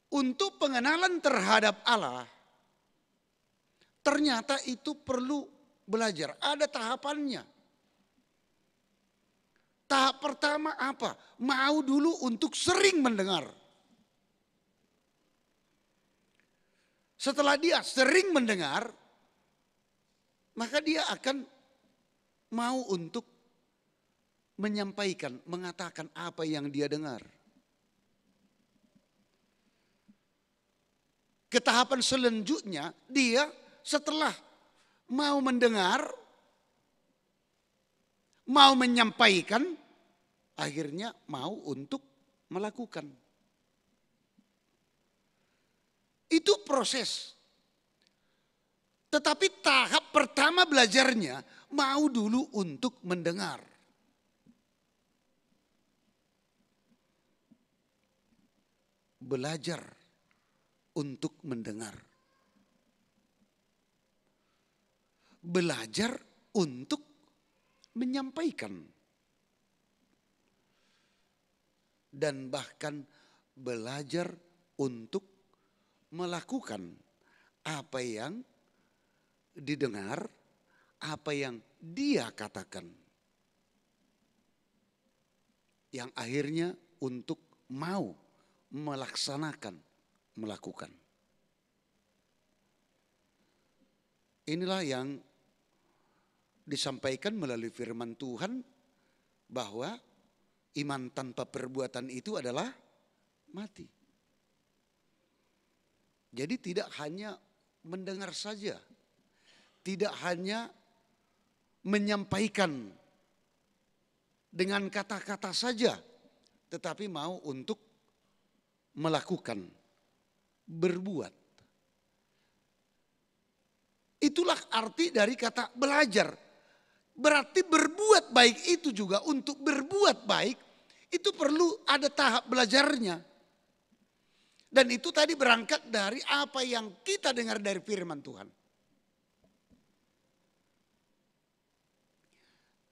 Untuk pengenalan terhadap Allah, ternyata itu perlu belajar. Ada tahapannya. Tahap pertama apa? Mau dulu untuk sering mendengar. Setelah dia sering mendengar, maka dia akan mau untuk menyampaikan, mengatakan apa yang dia dengar. Ke tahapan selanjutnya, dia setelah mau mendengar, mau menyampaikan, akhirnya mau untuk melakukan. Itu proses. Tetapi tahap pertama belajarnya mau dulu untuk mendengar. Belajar untuk mendengar. Belajar untuk menyampaikan. Dan bahkan belajar untuk melakukan apa yang didengar, apa yang dia katakan. Yang akhirnya untuk mau melaksanakan, melakukan. Inilah yang disampaikan melalui firman Tuhan bahwa iman tanpa perbuatan itu adalah mati. Jadi tidak hanya mendengar saja, tidak hanya menyampaikan dengan kata-kata saja, tetapi mau untuk melakukan, berbuat. Itulah arti dari kata belajar. Berarti berbuat baik itu juga, untuk berbuat baik itu perlu ada tahap belajarnya. Dan itu tadi berangkat dari apa yang kita dengar dari firman Tuhan.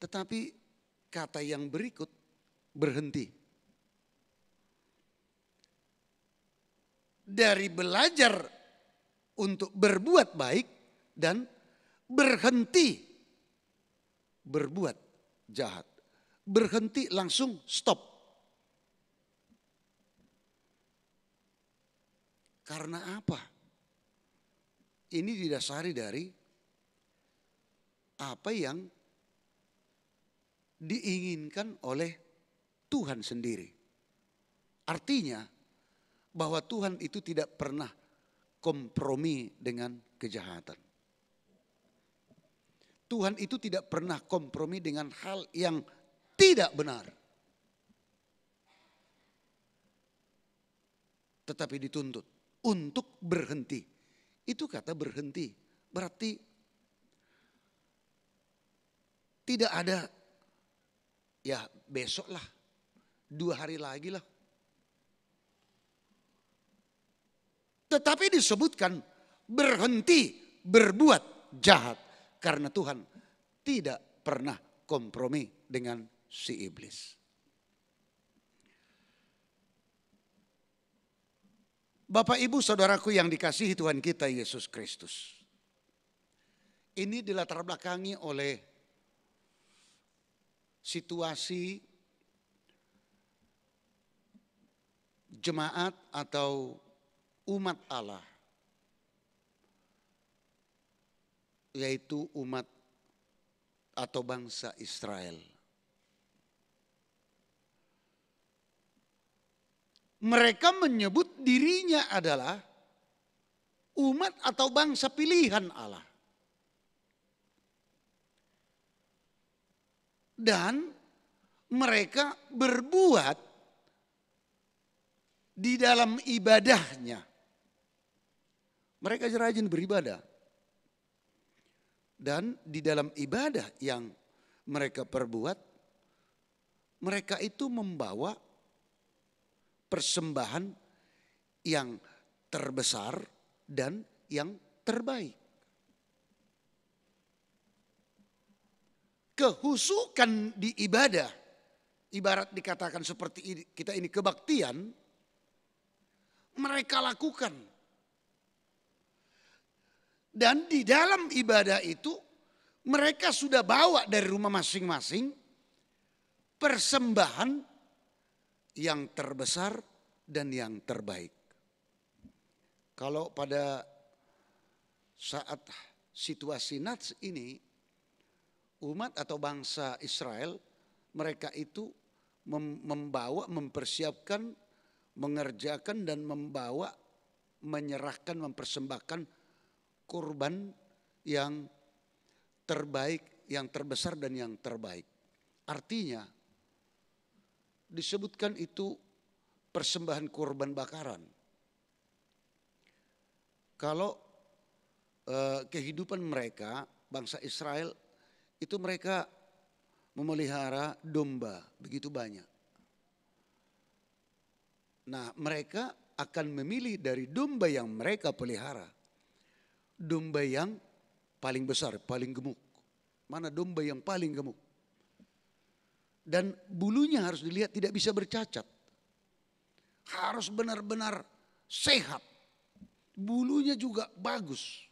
Tetapi kata yang berikut, berhenti. Dari belajar untuk berbuat baik dan berhenti berbuat jahat. Berhenti langsung stop. Karena apa? Ini didasari dari apa yang diinginkan oleh Tuhan sendiri. Artinya bahwa Tuhan itu tidak pernah kompromi dengan kejahatan. Tuhan itu tidak pernah kompromi dengan hal yang tidak benar. Tetapi dituntut untuk berhenti. Itu kata berhenti. Berarti tidak ada ya besok lah, 2 hari lagi lah. Tetapi disebutkan berhenti berbuat jahat. Karena Tuhan tidak pernah kompromi dengan si iblis. Bapak ibu saudaraku yang dikasihi Tuhan kita Yesus Kristus. Ini dilatar belakangi oleh situasi jemaat atau umat Allah, yaitu umat atau bangsa Israel. Mereka menyebut dirinya adalah umat atau bangsa pilihan Allah. Dan mereka berbuat di dalam ibadahnya. Mereka rajin beribadah. Dan di dalam ibadah yang mereka perbuat, mereka itu membawa persembahan yang terbesar dan yang terbaik. kehusukan di ibadah, ibarat dikatakan seperti kita ini kebaktian, mereka lakukan. Dan di dalam ibadah itu mereka sudah bawa dari rumah masing-masing persembahan yang terbesar dan yang terbaik. Kalau pada saat situasi Nats ini, umat atau bangsa Israel, mereka itu membawa, mempersiapkan, mengerjakan dan membawa, menyerahkan, mempersembahkan kurban yang terbaik, yang terbesar dan yang terbaik. Artinya disebutkan itu persembahan kurban bakaran. Kalau kehidupan mereka, bangsa Israel, itu mereka memelihara domba begitu banyak. Nah, mereka akan memilih dari domba yang mereka pelihara, domba yang paling besar, paling gemuk. Mana domba yang paling gemuk? Dan bulunya harus dilihat tidak bisa bercacat. Harus benar-benar sehat. Bulunya juga bagus.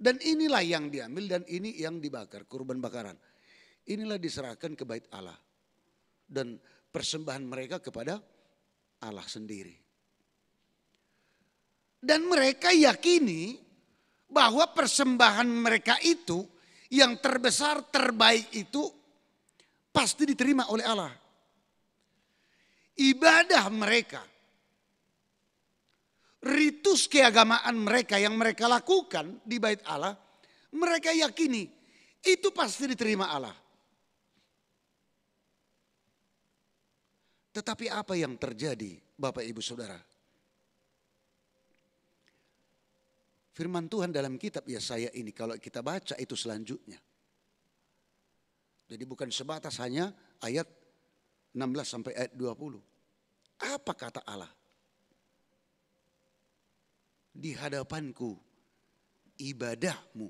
Dan inilah yang diambil dan ini yang dibakar, kurban bakaran. Inilah diserahkan ke bait Allah. Dan persembahan mereka kepada Allah sendiri. Dan mereka yakini bahwa persembahan mereka itu yang terbesar, terbaik itu pasti diterima oleh Allah. Ibadah mereka, ritus keagamaan mereka yang mereka lakukan di bait Allah, mereka yakini itu pasti diterima Allah. Tetapi apa yang terjadi, Bapak Ibu Saudara? Firman Tuhan dalam kitab Yesaya ini kalau kita baca itu selanjutnya. Jadi bukan sebatas hanya ayat 16 sampai ayat 20. Apa kata Allah? Di hadapanku ibadahmu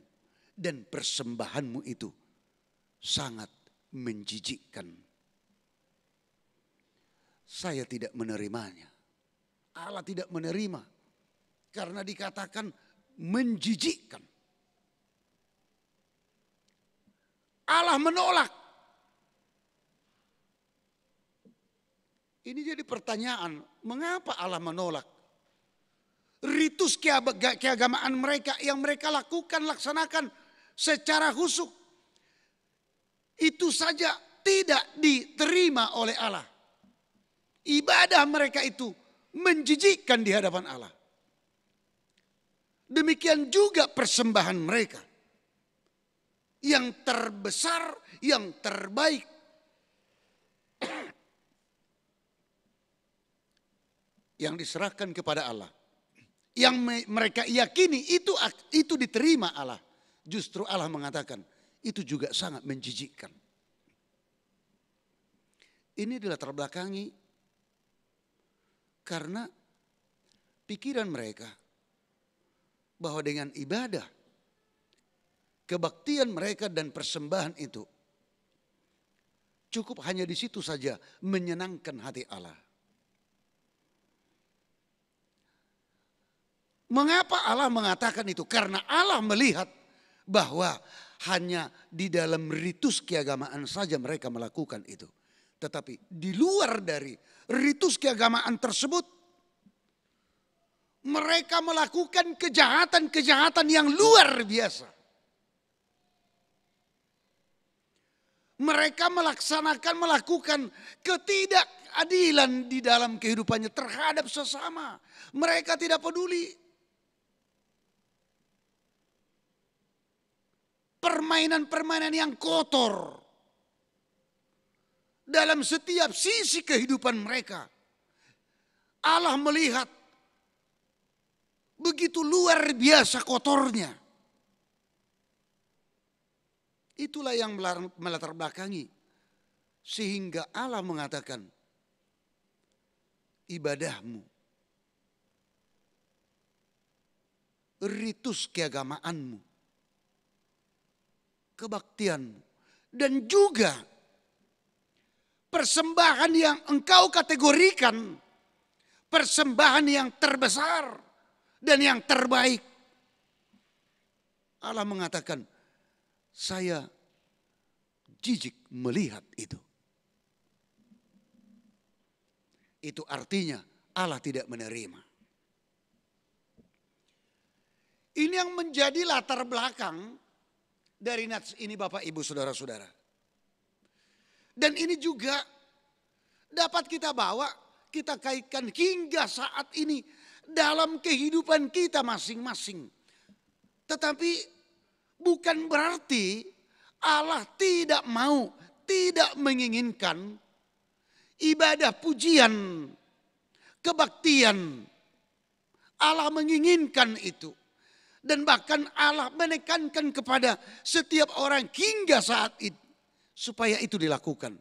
dan persembahanmu itu sangat menjijikkan. Saya tidak menerimanya. Allah tidak menerima karena dikatakan menjijikkan. Allah menolak. Ini jadi pertanyaan, mengapa Allah menolak? Ritus keagamaan mereka yang mereka lakukan, laksanakan secara khusyuk, itu saja tidak diterima oleh Allah. Ibadah mereka itu menjijikkan di hadapan Allah. Demikian juga persembahan mereka. Yang terbesar, yang terbaik. Yang diserahkan kepada Allah. Yang mereka yakini itu diterima Allah. Justru Allah mengatakan itu juga sangat menjijikkan. Ini dilatar belakangi karena pikiran mereka bahwa dengan ibadah, kebaktian mereka dan persembahan itu cukup hanya di situ saja menyenangkan hati Allah. Mengapa Allah mengatakan itu? Karena Allah melihat bahwa hanya di dalam ritus keagamaan saja mereka melakukan itu. Tetapi di luar dari ritus keagamaan tersebut, mereka melakukan kejahatan-kejahatan yang luar biasa. Mereka melakukan ketidakadilan di dalam kehidupannya terhadap sesama. Mereka tidak peduli. Permainan-permainan yang kotor dalam setiap sisi kehidupan mereka. Allah melihat begitu luar biasa kotornya. Itulah yang melatar belakangi sehingga Allah mengatakan ibadahmu, ritus keagamaanmu kebaktianmu, dan juga persembahan yang engkau kategorikan persembahan yang terbesar dan yang terbaik. Allah mengatakan, saya jijik melihat itu. Itu artinya Allah tidak menerima. Ini yang menjadi latar belakang dari nats ini Bapak Ibu Saudara-saudara. Dan ini juga dapat kita bawa, kita kaitkan hingga saat ini dalam kehidupan kita masing-masing. Tetapi bukan berarti Allah tidak mau, tidak menginginkan ibadah pujian, kebaktian. Allah menginginkan itu. Dan bahkan Allah menekankan kepada setiap orang hingga saat itu, supaya itu dilakukan.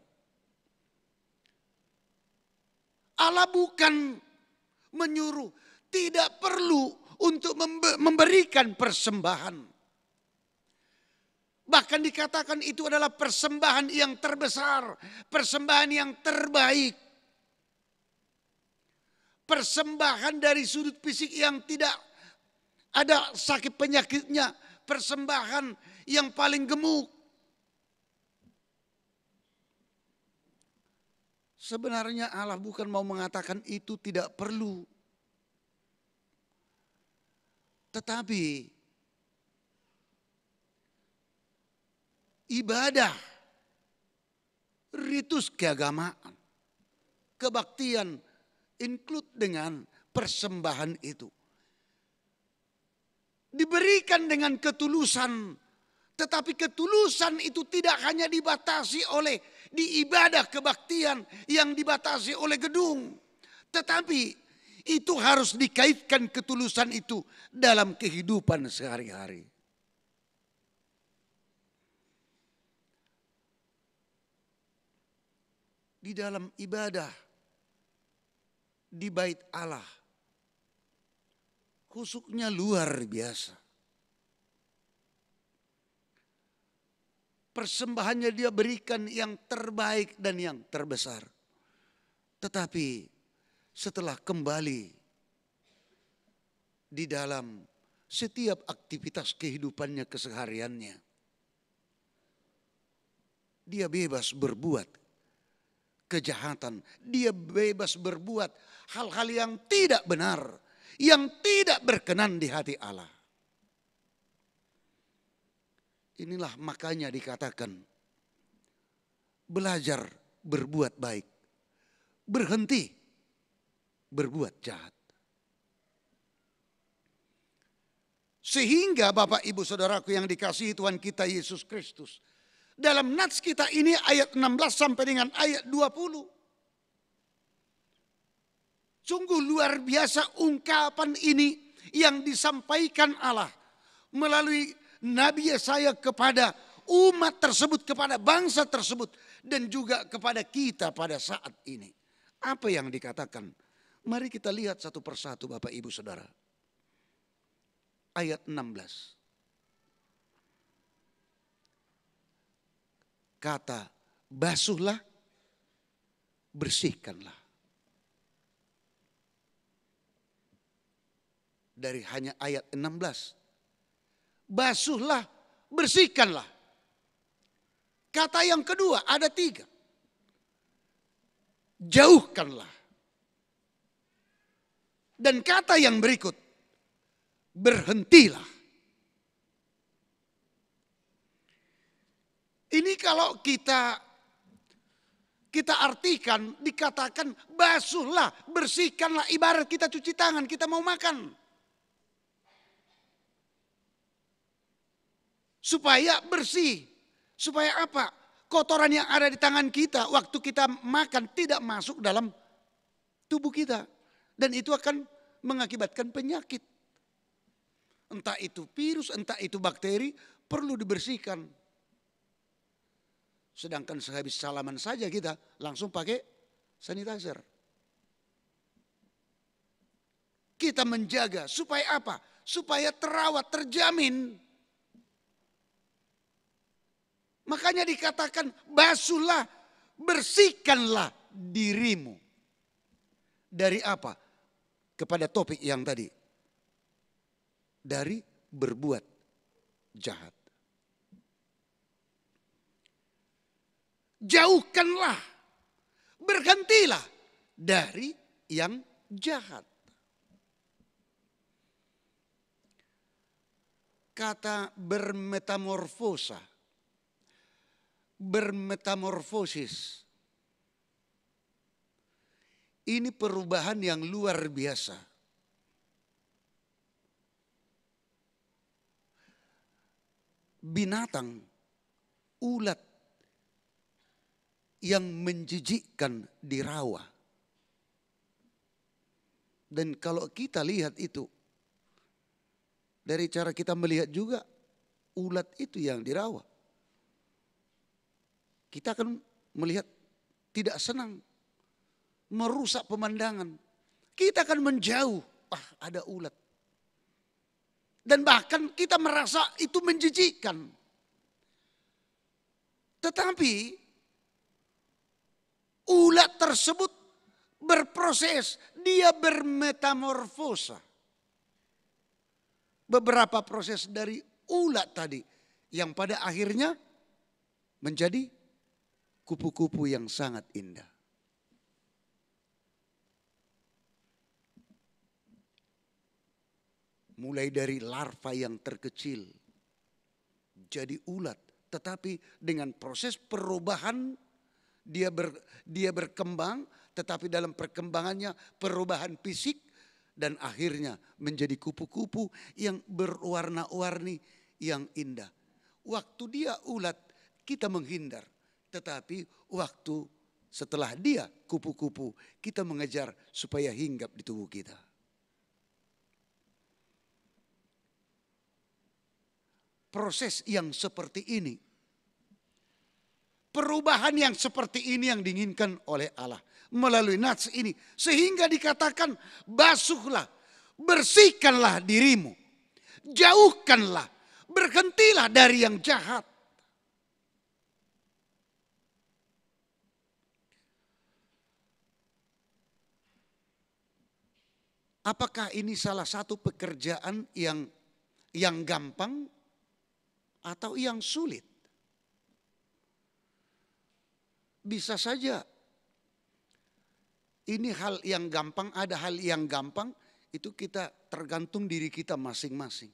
Allah bukan menyuruh, tidak perlu untuk memberikan persembahan. Bahkan dikatakan itu adalah persembahan yang terbesar, persembahan yang terbaik. Persembahan dari sudut fisik yang tidak ada sakit penyakitnya, persembahan yang paling gemuk. Sebenarnya Allah bukan mau mengatakan itu tidak perlu. Tetapi ibadah, ritus keagamaan, kebaktian include dengan persembahan itu. Diberikan dengan ketulusan, tetapi ketulusan itu tidak hanya dibatasi oleh di ibadah kebaktian yang dibatasi oleh gedung. Tetapi itu harus dikaitkan ketulusan itu dalam kehidupan sehari-hari. Di dalam ibadah di bait Allah, khususnya luar biasa. Persembahannya dia berikan yang terbaik dan yang terbesar. Tetapi setelah kembali di dalam setiap aktivitas kehidupannya kesehariannya, dia bebas berbuat kejahatan. Dia bebas berbuat hal-hal yang tidak benar, yang tidak berkenan di hati Allah. Inilah makanya dikatakan belajar berbuat baik, berhenti berbuat jahat. Sehingga Bapak Ibu Saudaraku yang dikasihi Tuhan kita Yesus Kristus, dalam nats kita ini ayat 16 sampai dengan ayat 20. Sungguh luar biasa ungkapan ini yang disampaikan Allah melalui Nabi Yesaya kepada umat tersebut, kepada bangsa tersebut, dan juga kepada kita pada saat ini. Apa yang dikatakan? Mari kita lihat satu persatu Bapak Ibu Saudara. Ayat 16. Kata, basuhlah, bersihkanlah. Dari hanya ayat 16. Basuhlah, bersihkanlah. Kata yang kedua ada 3. Jauhkanlah. Dan kata yang berikut, berhentilah. Ini kalau kita artikan, dikatakan basuhlah, bersihkanlah, ibarat kita cuci tangan, kita mau makan. Supaya bersih. Supaya apa? Kotoran yang ada di tangan kita waktu kita makan tidak masuk dalam tubuh kita. Dan itu akan mengakibatkan penyakit. Entah itu virus, entah itu bakteri, perlu dibersihkan. Sedangkan sehabis salaman saja kita langsung pakai sanitizer. Kita menjaga supaya apa? Supaya terawat, terjamin. Makanya dikatakan basuhlah, bersihkanlah dirimu. Dari apa? Kepada topik yang tadi. Dari berbuat jahat. Jauhkanlah, berhentilah dari yang jahat. Kata bermetamorfosa, bermetamorfosis, ini perubahan yang luar biasa. Binatang, ulat yang menjijikkan di rawa. Dan kalau kita lihat itu, dari cara kita melihat juga, ulat itu yang di rawa. Kita akan melihat tidak senang, merusak pemandangan. Kita akan menjauh, ada ulat. Dan bahkan kita merasa itu menjijikkan. Tetapi ulat tersebut berproses, dia bermetamorfosa. Beberapa proses dari ulat tadi yang pada akhirnya menjadi kupu-kupu yang sangat indah. Mulai dari larva yang terkecil jadi ulat, tetapi dengan proses perubahan dia berkembang, tetapi dalam perkembangannya perubahan fisik dan akhirnya menjadi kupu-kupu yang berwarna-warni yang indah. Waktu dia ulat kita menghindar, tetapi waktu setelah dia kupu-kupu kita mengejar supaya hinggap di tubuh kita. Proses yang seperti ini, perubahan yang seperti ini yang diinginkan oleh Allah melalui nats ini, sehingga dikatakan basuhlah, bersihkanlah dirimu, jauhkanlah, berhentilah dari yang jahat. Apakah ini salah satu pekerjaan yang gampang atau yang sulit? Bisa saja ini hal yang gampang, ada hal yang gampang, itu kita tergantung diri kita masing-masing.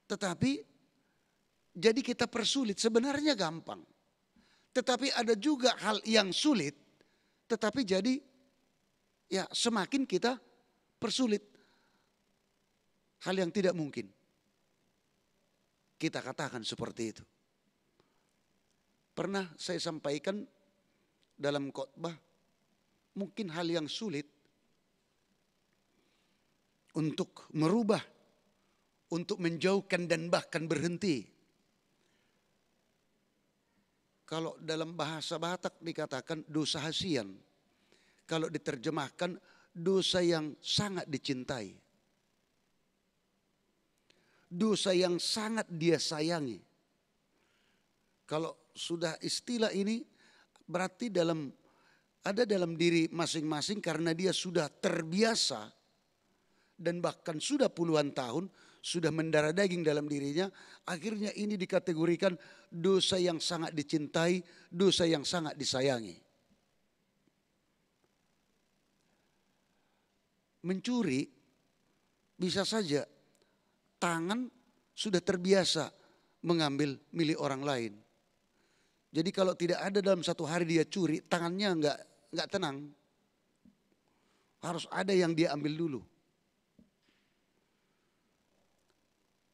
Tetapi jadi kita persulit, sebenarnya gampang. Tetapi ada juga hal yang sulit, tetapi jadi ya semakin kita persulit. Hal yang tidak mungkin. Kita katakan seperti itu. Pernah saya sampaikan dalam khotbah, mungkin hal yang sulit untuk merubah, untuk menjauhkan dan bahkan berhenti. Kalau dalam bahasa Batak dikatakan dosa hasian. Kalau diterjemahkan dosa yang sangat dicintai. Dosa yang sangat dia sayangi. Kalau sudah istilah ini berarti ada dalam diri masing-masing karena dia sudah terbiasa dan bahkan sudah puluhan tahun sudah mendarah daging dalam dirinya, akhirnya ini dikategorikan dosa yang sangat dicintai, dosa yang sangat disayangi. Mencuri bisa saja tangan sudah terbiasa mengambil milik orang lain. Jadi kalau tidak ada dalam satu hari dia curi, tangannya enggak tenang. Harus ada yang dia ambil dulu.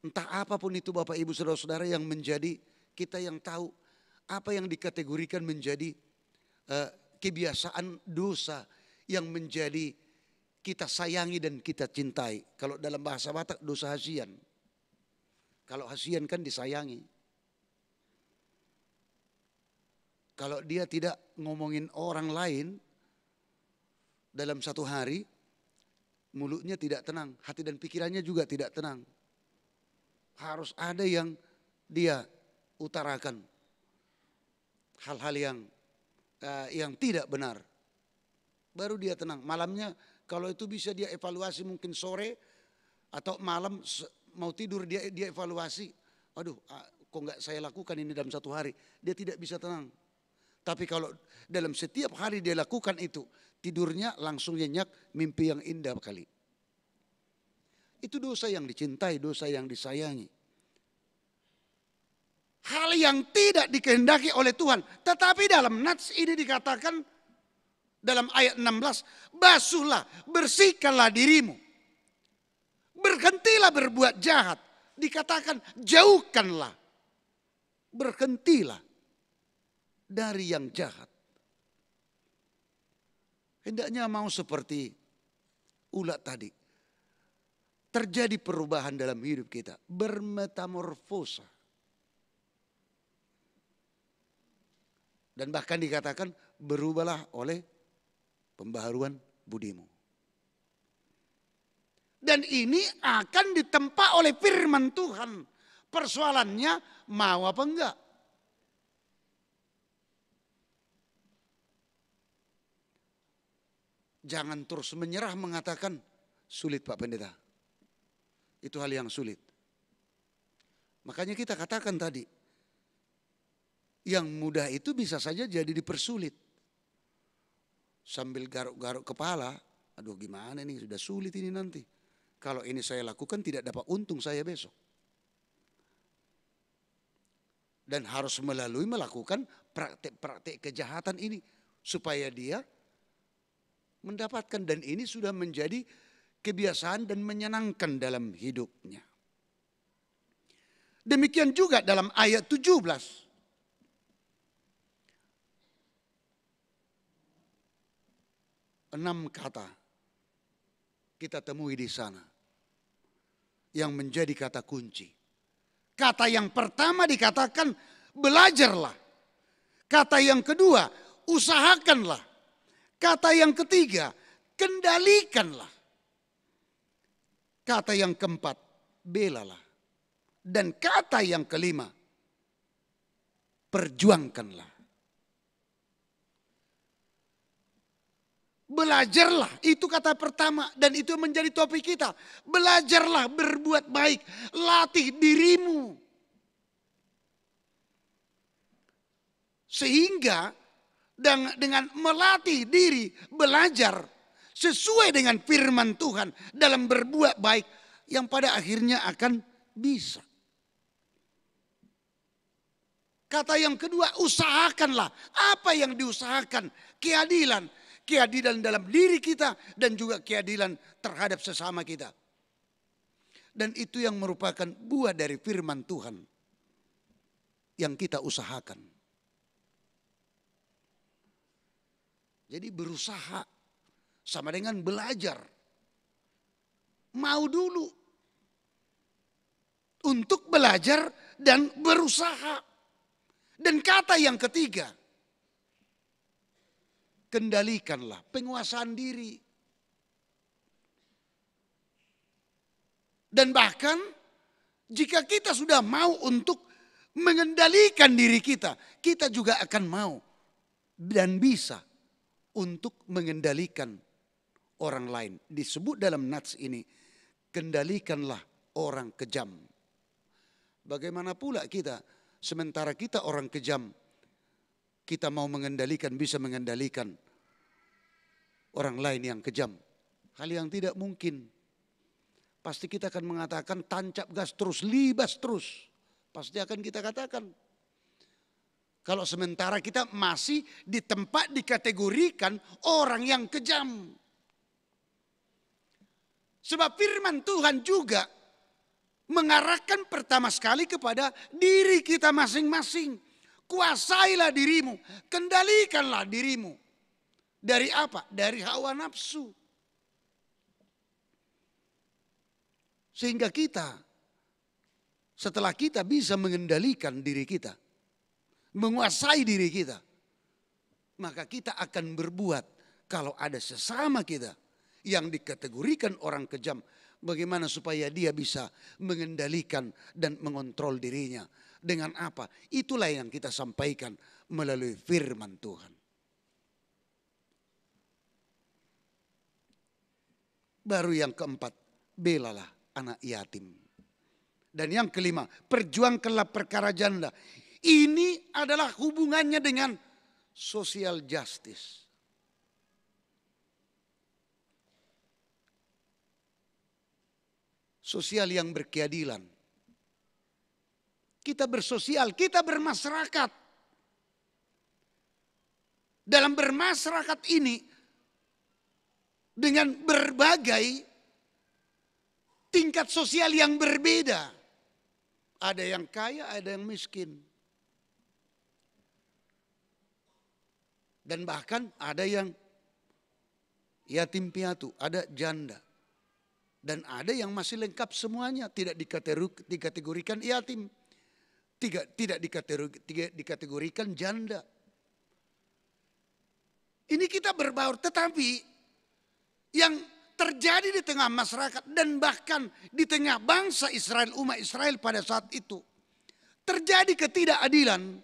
Entah apapun itu Bapak Ibu Saudara-saudara yang menjadi kita yang tahu apa yang dikategorikan menjadi kebiasaan dosa yang menjadi kita sayangi dan kita cintai. Kalau dalam bahasa Batak dosa hasian. Kalau hasian kan disayangi. Kalau dia tidak ngomongin orang lain dalam satu hari, mulutnya tidak tenang, hati dan pikirannya juga tidak tenang. Harus ada yang dia utarakan hal-hal yang tidak benar. Baru dia tenang. Malamnya kalau itu bisa dia evaluasi, mungkin sore atau malam mau tidur dia evaluasi. Aduh, kok nggak saya lakukan ini dalam satu hari. Dia tidak bisa tenang. Tapi kalau dalam setiap hari dia lakukan itu, tidurnya langsung nyenyak, mimpi yang indah kali. Itu dosa yang dicintai, dosa yang disayangi. Hal yang tidak dikehendaki oleh Tuhan. Tetapi dalam nats ini dikatakan dalam ayat 16, basuhlah, bersihkanlah dirimu. Berhentilah berbuat jahat. Dikatakan jauhkanlah. Berhentilah dari yang jahat. Hendaknya mau seperti ulat tadi. Terjadi perubahan dalam hidup kita. Bermetamorfosa. Dan bahkan dikatakan berubahlah oleh pembaharuan budimu. Dan ini akan ditempa oleh firman Tuhan. Persoalannya mau apa enggak? Jangan terus menyerah mengatakan sulit Pak Pendeta. Itu hal yang sulit. Makanya kita katakan tadi, yang mudah itu bisa saja jadi dipersulit. Sambil garuk-garuk kepala, aduh gimana nih, sudah sulit ini nanti. Kalau ini saya lakukan tidak dapat untung saya besok. Dan harus melakukan praktek-praktek kejahatan ini. Supaya dia mendapatkan, dan ini sudah menjadi kebiasaan dan menyenangkan dalam hidupnya. Demikian juga dalam ayat 17. Enam kata kita temui di sana yang menjadi kata kunci. Kata yang pertama dikatakan belajarlah. Kata yang kedua usahakanlah. Kata yang ketiga kendalikanlah. Kata yang keempat belalah. Dan kata yang kelima perjuangkanlah. Belajarlah, itu kata pertama dan itu menjadi topik kita. Belajarlah berbuat baik, latih dirimu. Sehingga dengan melatih diri, belajar sesuai dengan firman Tuhan dalam berbuat baik yang pada akhirnya akan bisa. Kata yang kedua, usahakanlah. Apa yang diusahakan? Keadilan. Keadilan dalam diri kita dan juga keadilan terhadap sesama kita. Dan itu yang merupakan buah dari firman Tuhan yang kita usahakan. Jadi berusaha sama dengan belajar. Mau dulu untuk belajar dan berusaha. Dan kata yang ketiga, kendalikanlah, penguasaan diri. Dan bahkan jika kita sudah mau untuk mengendalikan diri kita, kita juga akan mau dan bisa untuk mengendalikan orang lain. Disebut dalam nats ini, kendalikanlah orang kejam. Bagaimana pula kita, sementara kita orang kejam, kita mau mengendalikan, bisa mengendalikan orang lain yang kejam. Hal yang tidak mungkin. Pasti kita akan mengatakan tancap gas terus, libas terus. Pasti akan kita katakan. Kalau sementara kita masih di tempat dikategorikan orang yang kejam. Sebab firman Tuhan juga mengarahkan pertama sekali kepada diri kita masing-masing. Kuasailah dirimu, kendalikanlah dirimu. Dari apa? Dari hawa nafsu. Sehingga kita, setelah kita bisa mengendalikan diri kita, menguasai diri kita, maka kita akan berbuat kalau ada sesama kita yang dikategorikan orang kejam, bagaimana supaya dia bisa mengendalikan dan mengontrol dirinya Dengan apa? Itulah yang kita sampaikan melalui firman Tuhan. Baru yang keempat, belalah anak yatim. Dan yang kelima, perjuangkanlah perkara janda. Ini adalah hubungannya dengan social justice. Sosial yang berkeadilan. Kita bersosial, kita bermasyarakat. Dalam bermasyarakat ini, dengan berbagai tingkat sosial yang berbeda. Ada yang kaya, ada yang miskin. Dan bahkan ada yang yatim piatu, ada janda. Dan ada yang masih lengkap semuanya, tidak dikategorikan yatim. Tidak dikategorikan janda. Ini kita berbaur, tetapi yang terjadi di tengah masyarakat dan bahkan di tengah bangsa Israel, umat Israel pada saat itu. Terjadi ketidakadilan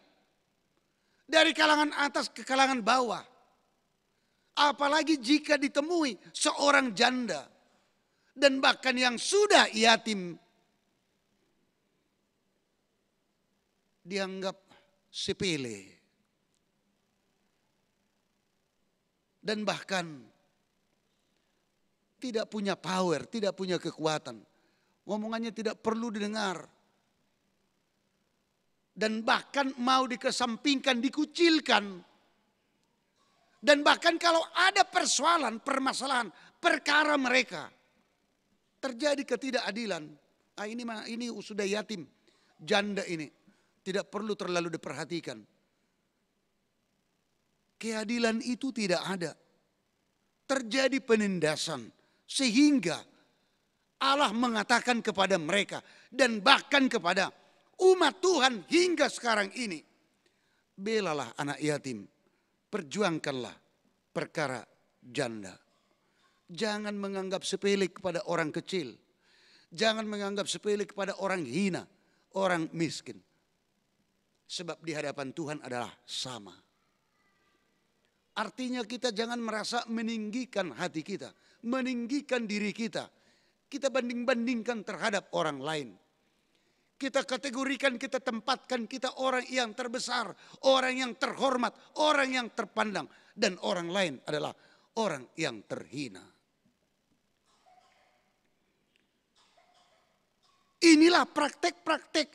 dari kalangan atas ke kalangan bawah. Apalagi jika ditemui seorang janda dan bahkan yang sudah yatim dianggap sepele. Dan bahkan tidak punya power, tidak punya kekuatan. Ngomongannya tidak perlu didengar. Dan bahkan mau dikesampingkan, dikucilkan. Dan bahkan kalau ada persoalan, permasalahan, perkara mereka. Terjadi ketidakadilan. Ini sudah yatim, janda ini. Tidak perlu terlalu diperhatikan. Keadilan itu tidak ada. Terjadi penindasan. Sehingga Allah mengatakan kepada mereka dan bahkan kepada umat Tuhan hingga sekarang ini. Belalah anak yatim, perjuangkanlah perkara janda. Jangan menganggap sepele kepada orang kecil. Jangan menganggap sepele kepada orang hina, orang miskin. Sebab di hadapan Tuhan adalah sama. Artinya kita jangan merasa meninggikan hati kita, meninggikan diri kita. Kita banding-bandingkan terhadap orang lain. Kita kategorikan, kita tempatkan kita orang yang terbesar, orang yang terhormat, orang yang terpandang. Dan orang lain adalah orang yang terhina. Inilah praktek-praktek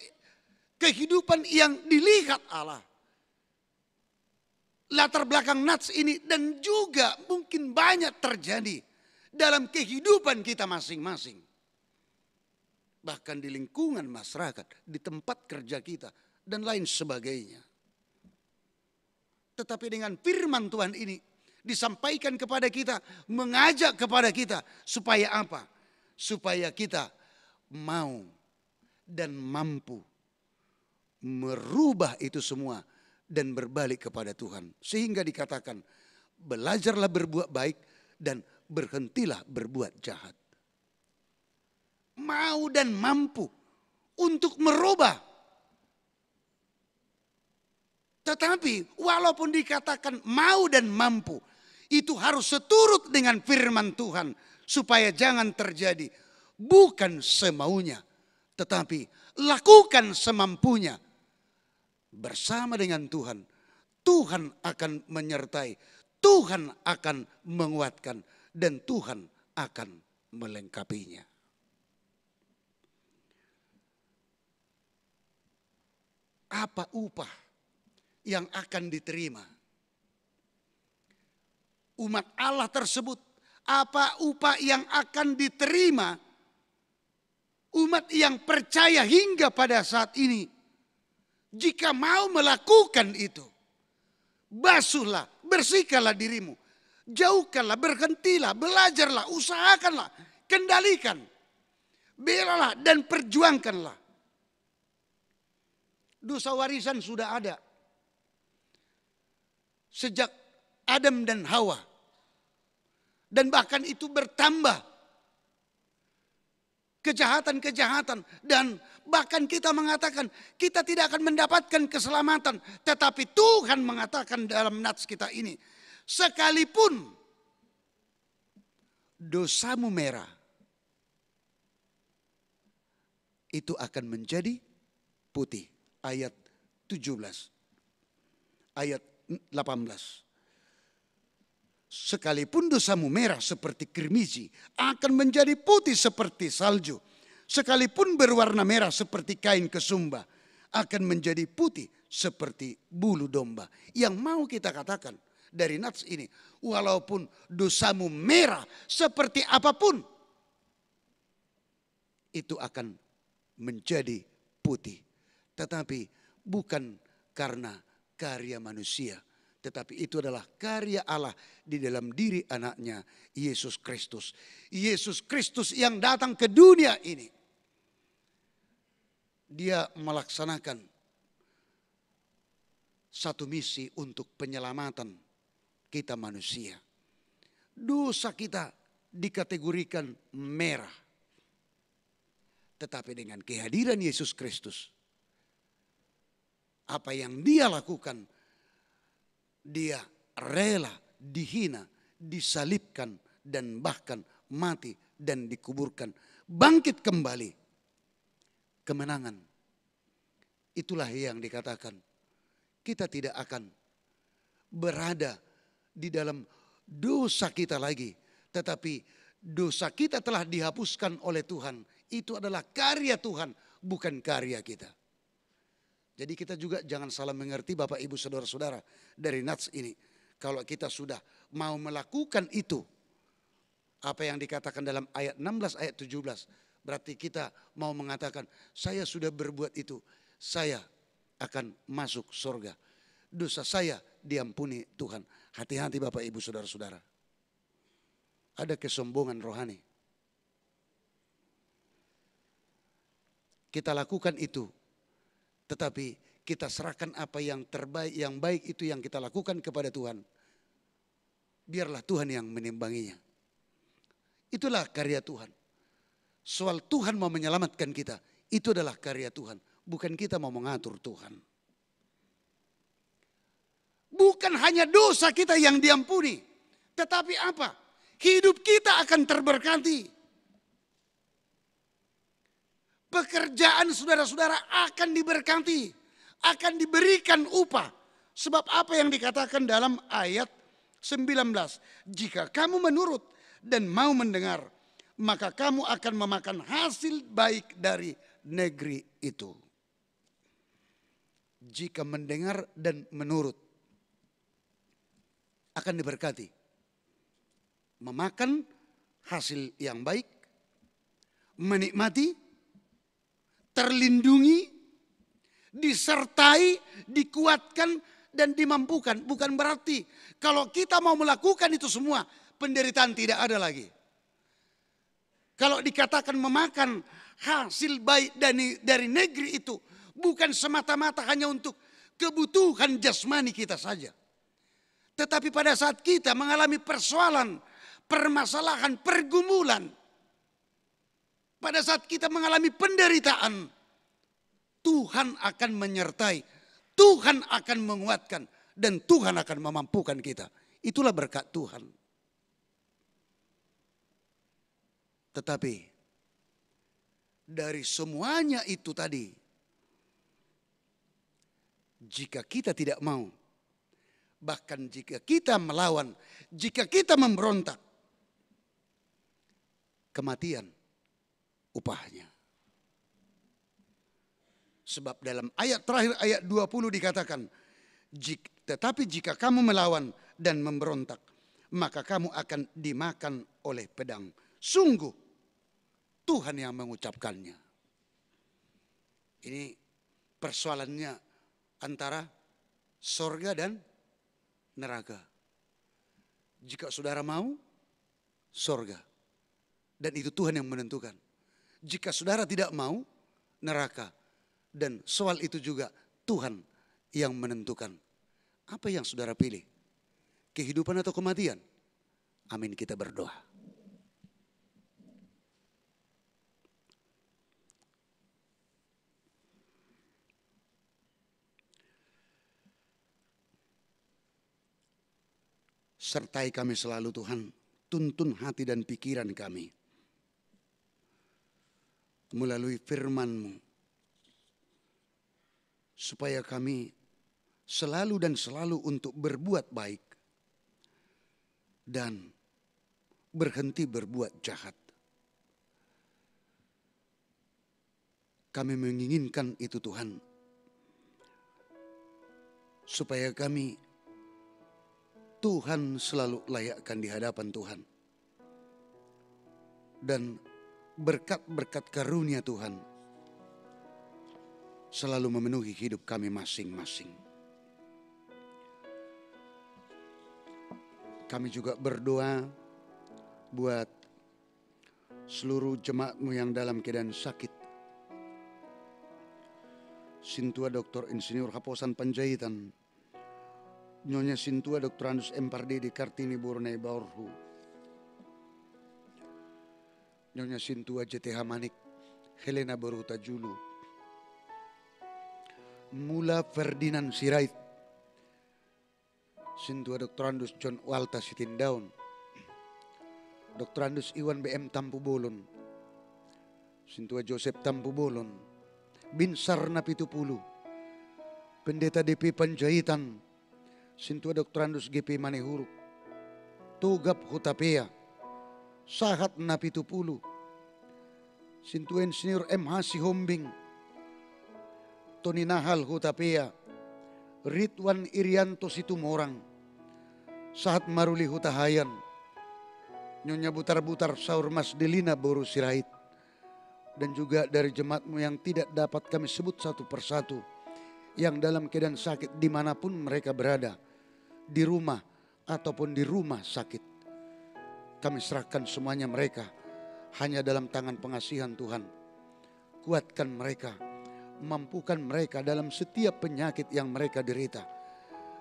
kehidupan yang dilihat Allah. Latar belakang Nats ini dan juga mungkin banyak terjadi dalam kehidupan kita masing-masing. Bahkan di lingkungan masyarakat, di tempat kerja kita dan lain sebagainya. Tetapi dengan firman Tuhan ini disampaikan kepada kita, mengajak kepada kita supaya apa? Supaya kita mau dan mampu merubah itu semua dan berbalik kepada Tuhan. Sehingga dikatakan, belajarlah berbuat baik dan berhentilah berbuat jahat. Mau dan mampu untuk merubah. Tetapi walaupun dikatakan mau dan mampu, itu harus seturut dengan firman Tuhan. Supaya jangan terjadi bukan semaunya, tetapi lakukan semampunya. Bersama dengan Tuhan, Tuhan akan menyertai, Tuhan akan menguatkan, dan Tuhan akan melengkapinya. Apa upah yang akan diterima umat Allah tersebut? Apa upah yang akan diterima umat yang percaya hingga pada saat ini? Jika mau melakukan itu, basuhlah, bersihkanlah dirimu. Jauhkanlah, berhentilah, belajarlah, usahakanlah, kendalikan. Belalah dan perjuangkanlah. Dosa warisan sudah ada. Sejak Adam dan Hawa. Dan bahkan itu bertambah. kejahatan-kejahatan, dan bahkan kita mengatakan kita tidak akan mendapatkan keselamatan. Tetapi Tuhan mengatakan dalam nats kita ini, sekalipun dosamu merah, itu akan menjadi putih. Ayat 17, ayat 18. Sekalipun dosamu merah seperti kirmizi, akan menjadi putih seperti salju. Sekalipun berwarna merah seperti kain kesumba, akan menjadi putih seperti bulu domba. Yang mau kita katakan dari nats ini, walaupun dosamu merah seperti apapun, itu akan menjadi putih. Tetapi bukan karena karya manusia, tetapi itu adalah karya Allah di dalam diri anaknya Yesus Kristus. Yesus Kristus yang datang ke dunia ini. Dia melaksanakan satu misi untuk penyelamatan kita manusia. Dosa kita dikategorikan merah. Tetapi dengan kehadiran Yesus Kristus, apa yang dia lakukan, dia rela dihina, disalibkan, dan bahkan mati dan dikuburkan. Bangkit kembali. Kemenangan. Itulah yang dikatakan. Kita tidak akan berada di dalam dosa kita lagi. Tetapi dosa kita telah dihapuskan oleh Tuhan. Itu adalah karya Tuhan, bukan karya kita. Jadi kita juga jangan salah mengerti Bapak Ibu Saudara-saudara dari nats ini. Kalau kita sudah mau melakukan itu, apa yang dikatakan dalam ayat 16, ayat 17. Berarti kita mau mengatakan, saya sudah berbuat itu, saya akan masuk surga. Dosa saya diampuni Tuhan. Hati-hati Bapak Ibu Saudara-saudara. Ada kesombongan rohani. Kita lakukan itu. Tetapi kita serahkan apa yang terbaik, yang baik itu yang kita lakukan kepada Tuhan. Biarlah Tuhan yang menimbanginya. Itulah karya Tuhan. Soal Tuhan mau menyelamatkan kita, itu adalah karya Tuhan. Bukan kita mau mengatur Tuhan. Bukan hanya dosa kita yang diampuni. Tetapi apa? Hidup kita akan terberkati. Pekerjaan saudara-saudara akan diberkati, akan diberikan upah. Sebab apa yang dikatakan dalam ayat 19. Jika kamu menurut dan mau mendengar, maka kamu akan memakan hasil baik dari negeri itu. Jika mendengar dan menurut, akan diberkati. Memakan hasil yang baik, menikmati, terlindungi, disertai, dikuatkan, dan dimampukan. Bukan berarti kalau kita mau melakukan itu semua, penderitaan tidak ada lagi. Kalau dikatakan memakan hasil baik dari negeri itu, bukan semata-mata hanya untuk kebutuhan jasmani kita saja. Tetapi pada saat kita mengalami persoalan, permasalahan, pergumulan, pada saat kita mengalami penderitaan, Tuhan akan menyertai, Tuhan akan menguatkan, dan Tuhan akan memampukan kita. Itulah berkat Tuhan. Tetapi dari semuanya itu tadi, jika kita tidak mau, bahkan jika kita melawan, jika kita memberontak, kematian upahnya. Sebab dalam ayat terakhir, ayat 20 dikatakan, tetapi jika kamu melawan dan memberontak, maka kamu akan dimakan oleh pedang. Sungguh Tuhan yang mengucapkannya. Ini persoalannya antara sorga dan neraka. Jika saudara mau, sorga. Dan itu Tuhan yang menentukan. Jika saudara tidak mau, neraka. Dan soal itu juga Tuhan yang menentukan. Apa yang saudara pilih? Kehidupan atau kematian? Amin, kita berdoa. Sertai kami selalu Tuhan, tuntun hati dan pikiran kami. Melalui firman-Mu, supaya kami selalu dan selalu untuk berbuat baik dan berhenti berbuat jahat. Kami menginginkan itu Tuhan, supaya kami Tuhan selalu layakkan di hadapan Tuhan. Dan berkat-berkat karunia Tuhan selalu memenuhi hidup kami masing-masing. Kami juga berdoa buat seluruh jemaat-Mu yang dalam keadaan sakit. Sintua Dr. Insinyur Haposan Panjaitan, Nyonya Sintua Dr. Andus M. Pardede Kartini Borneo Baurhu, Nyonya Sintua JTH Manik Helena Boruta Julu, Mula Ferdinand Sirait, Sintua Dr. Andus John Walta Sitindaun, Dr. Andus Iwan BM Tampu Bolon, Sintua Joseph Tampu Bolon, Binsar Napitupulu, Pendeta DP Panjaitan, Sintua Dr. Andus GP Manehuruk, Togap Hutapea, Sahat Napitupulu, Sintua Insinyur MH Sihombing, Tony Nahal Hutapea, Ridwan Irianto Situmorang, Sahat Maruli Hutahayan, Nyonya Butar-Butar Saur Mas Delina Boru Sirait, dan juga dari jemaat-Mu yang tidak dapat kami sebut satu persatu, yang dalam keadaan sakit dimanapun mereka berada, di rumah ataupun di rumah sakit. Kami serahkan semuanya mereka hanya dalam tangan pengasihan Tuhan. Kuatkan mereka, mampukan mereka dalam setiap penyakit yang mereka derita.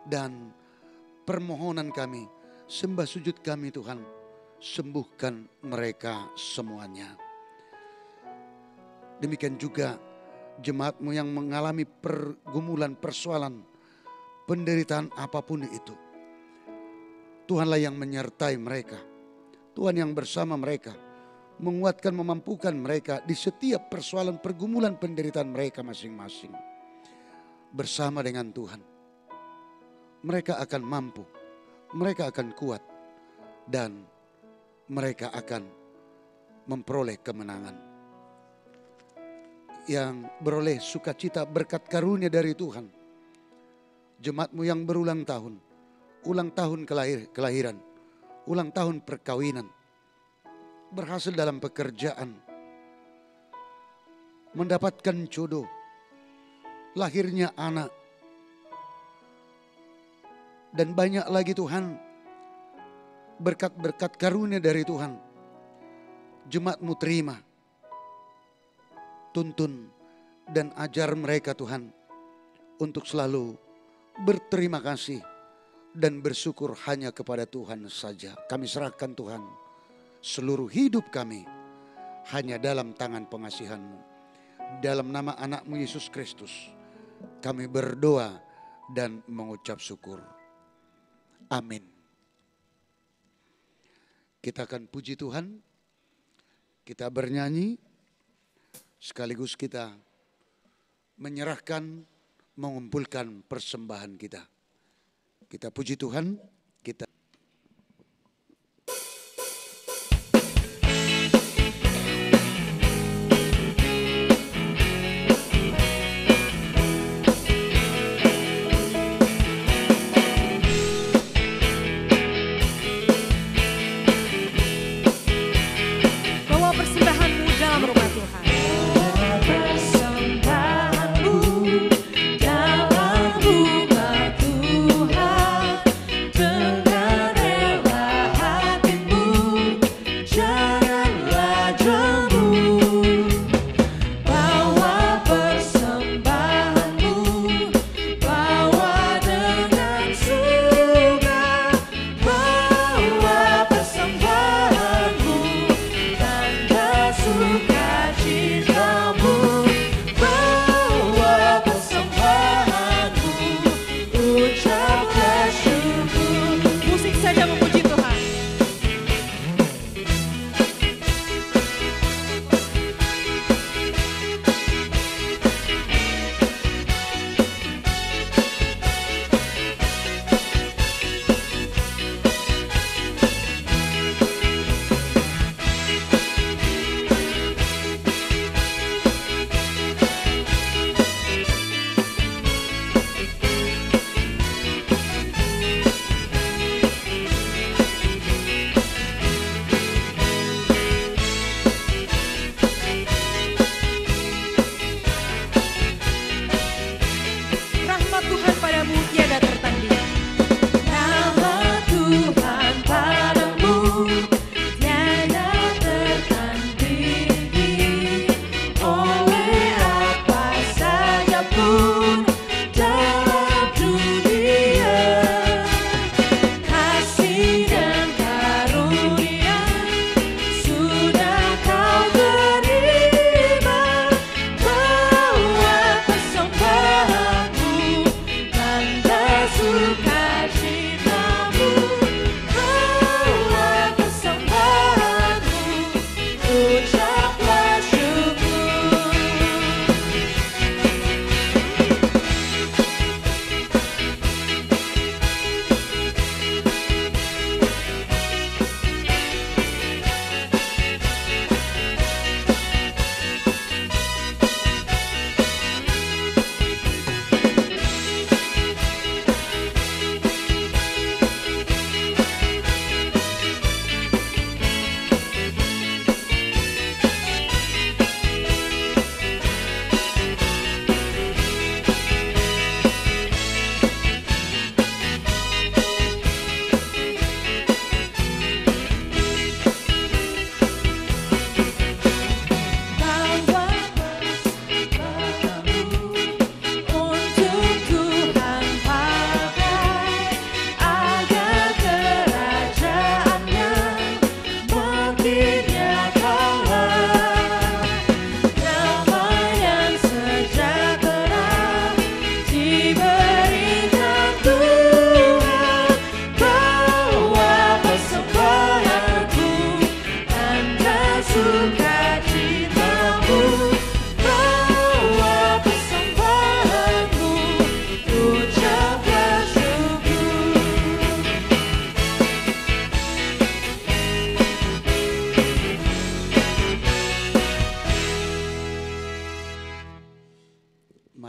Dan permohonan kami, sembah sujud kami Tuhan, sembuhkan mereka semuanya. Demikian juga jemaat-Mu yang mengalami pergumulan, persoalan, penderitaan apapun itu. Tuhanlah yang menyertai mereka. Tuhan yang bersama mereka, menguatkan, memampukan mereka di setiap persoalan, pergumulan, penderitaan mereka masing-masing. Bersama dengan Tuhan, mereka akan mampu, mereka akan kuat, dan mereka akan memperoleh kemenangan. Yang beroleh sukacita berkat karunia dari Tuhan. Jemaat-Mu yang berulang tahun, ulang tahun kelahiran, ulang tahun perkawinan, berhasil dalam pekerjaan, mendapatkan jodoh, lahirnya anak, dan banyak lagi Tuhan, berkat-berkat karunia dari Tuhan. Jemaat-Mu terima, tuntun dan ajar mereka Tuhan untuk selalu berterima kasih dan bersyukur hanya kepada Tuhan saja. Kami serahkan Tuhan seluruh hidup kami hanya dalam tangan pengasihan-Mu. Dalam nama anak-Mu Yesus Kristus kami berdoa dan mengucap syukur. Amin. Kita akan puji Tuhan, kita bernyanyi, sekaligus kita menyerahkan, mengumpulkan persembahan kita. Kita puji Tuhan, kita bawa persembahanmu dalam rumah Tuhan. Persembahanmu dalam rumah Tuhan.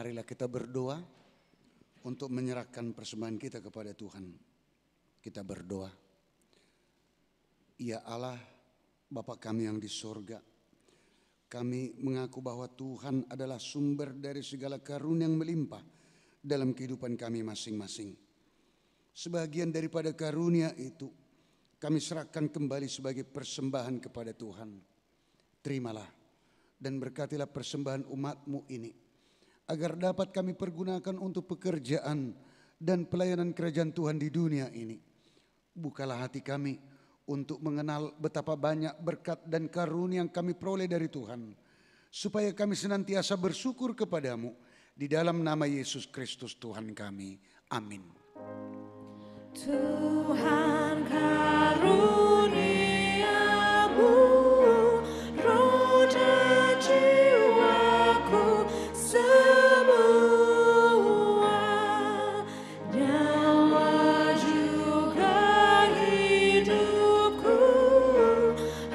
Marilah kita berdoa untuk menyerahkan persembahan kita kepada Tuhan. Kita berdoa. Ya Allah, Bapa kami yang di sorga, kami mengaku bahwa Tuhan adalah sumber dari segala karunia yang melimpah dalam kehidupan kami masing-masing. Sebagian daripada karunia itu kami serahkan kembali sebagai persembahan kepada Tuhan. Terimalah dan berkatilah persembahan umat-Mu ini, agar dapat kami pergunakan untuk pekerjaan dan pelayanan kerajaan Tuhan di dunia ini. Bukalah hati kami untuk mengenal betapa banyak berkat dan karunia yang kami peroleh dari Tuhan, supaya kami senantiasa bersyukur kepadamu di dalam nama Yesus Kristus Tuhan kami. Amin. Tuhan karuniamu, roh dan jiwaku semua, nyawa juga hidupku,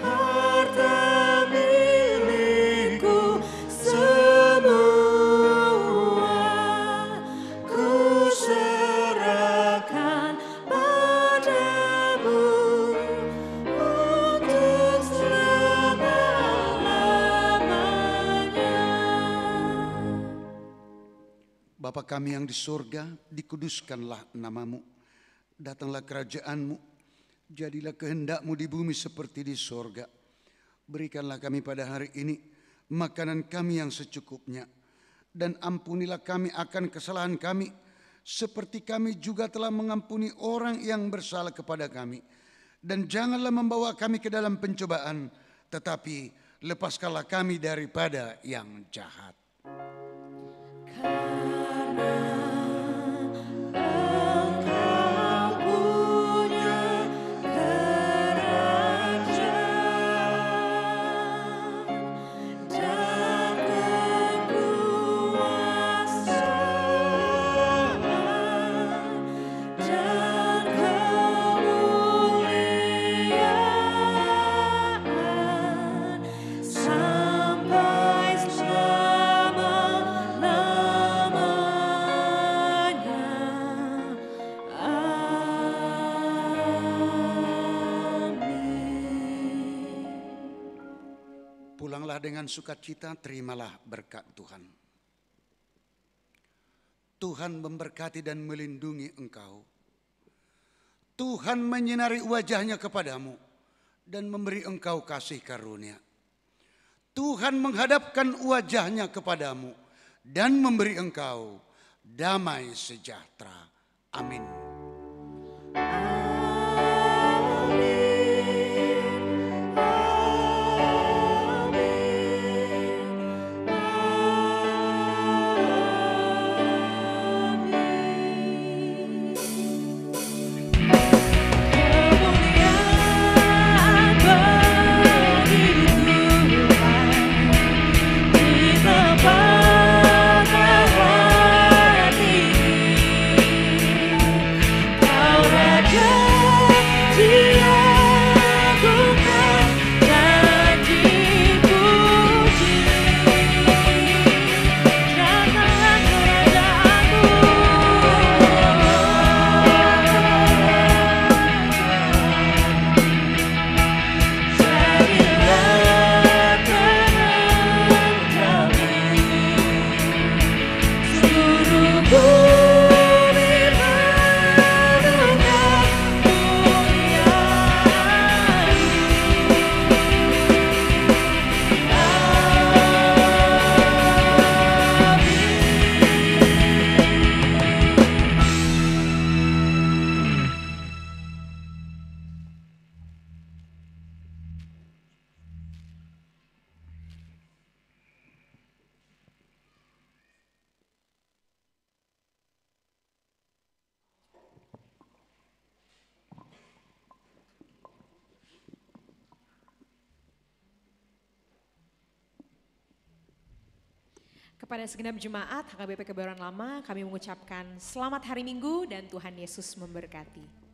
harta milikku semua, ku serahkan padamu untuk selama-lamanya. Bapa kami yang di surga, dikuduskanlah namamu. Datanglah kerajaanmu, jadilah kehendak-Mu di bumi seperti di surga. Berikanlah kami pada hari ini makanan kami yang secukupnya. Dan ampunilah kami akan kesalahan kami, seperti kami juga telah mengampuni orang yang bersalah kepada kami. Dan janganlah membawa kami ke dalam pencobaan, tetapi lepaskanlah kami daripada yang jahat. Engkau punya kerajaan dan kekuasaan dan kemuliaan sampai selama-lamanya. Amin. Pulanglah dengan sukacita, terimalah berkat Tuhan. Tuhan memberkati dan melindungi engkau. Tuhan menyinari wajahnya kepadamu dan memberi engkau kasih karunia. Tuhan menghadapkan wajahnya kepadamu dan memberi engkau damai sejahtera. Amin. Kemuliaan bagi Tuhan di tempat terhormat ini. Kau Raja diagungkan dan dipuji. Datanglah kerajaanmu. Jadilah Tuhan kami, seluruh bumi menemukan Kepada segenap jemaat HKBP Kebayoran Lama, kami mengucapkan selamat hari Minggu dan Tuhan Yesus memberkati.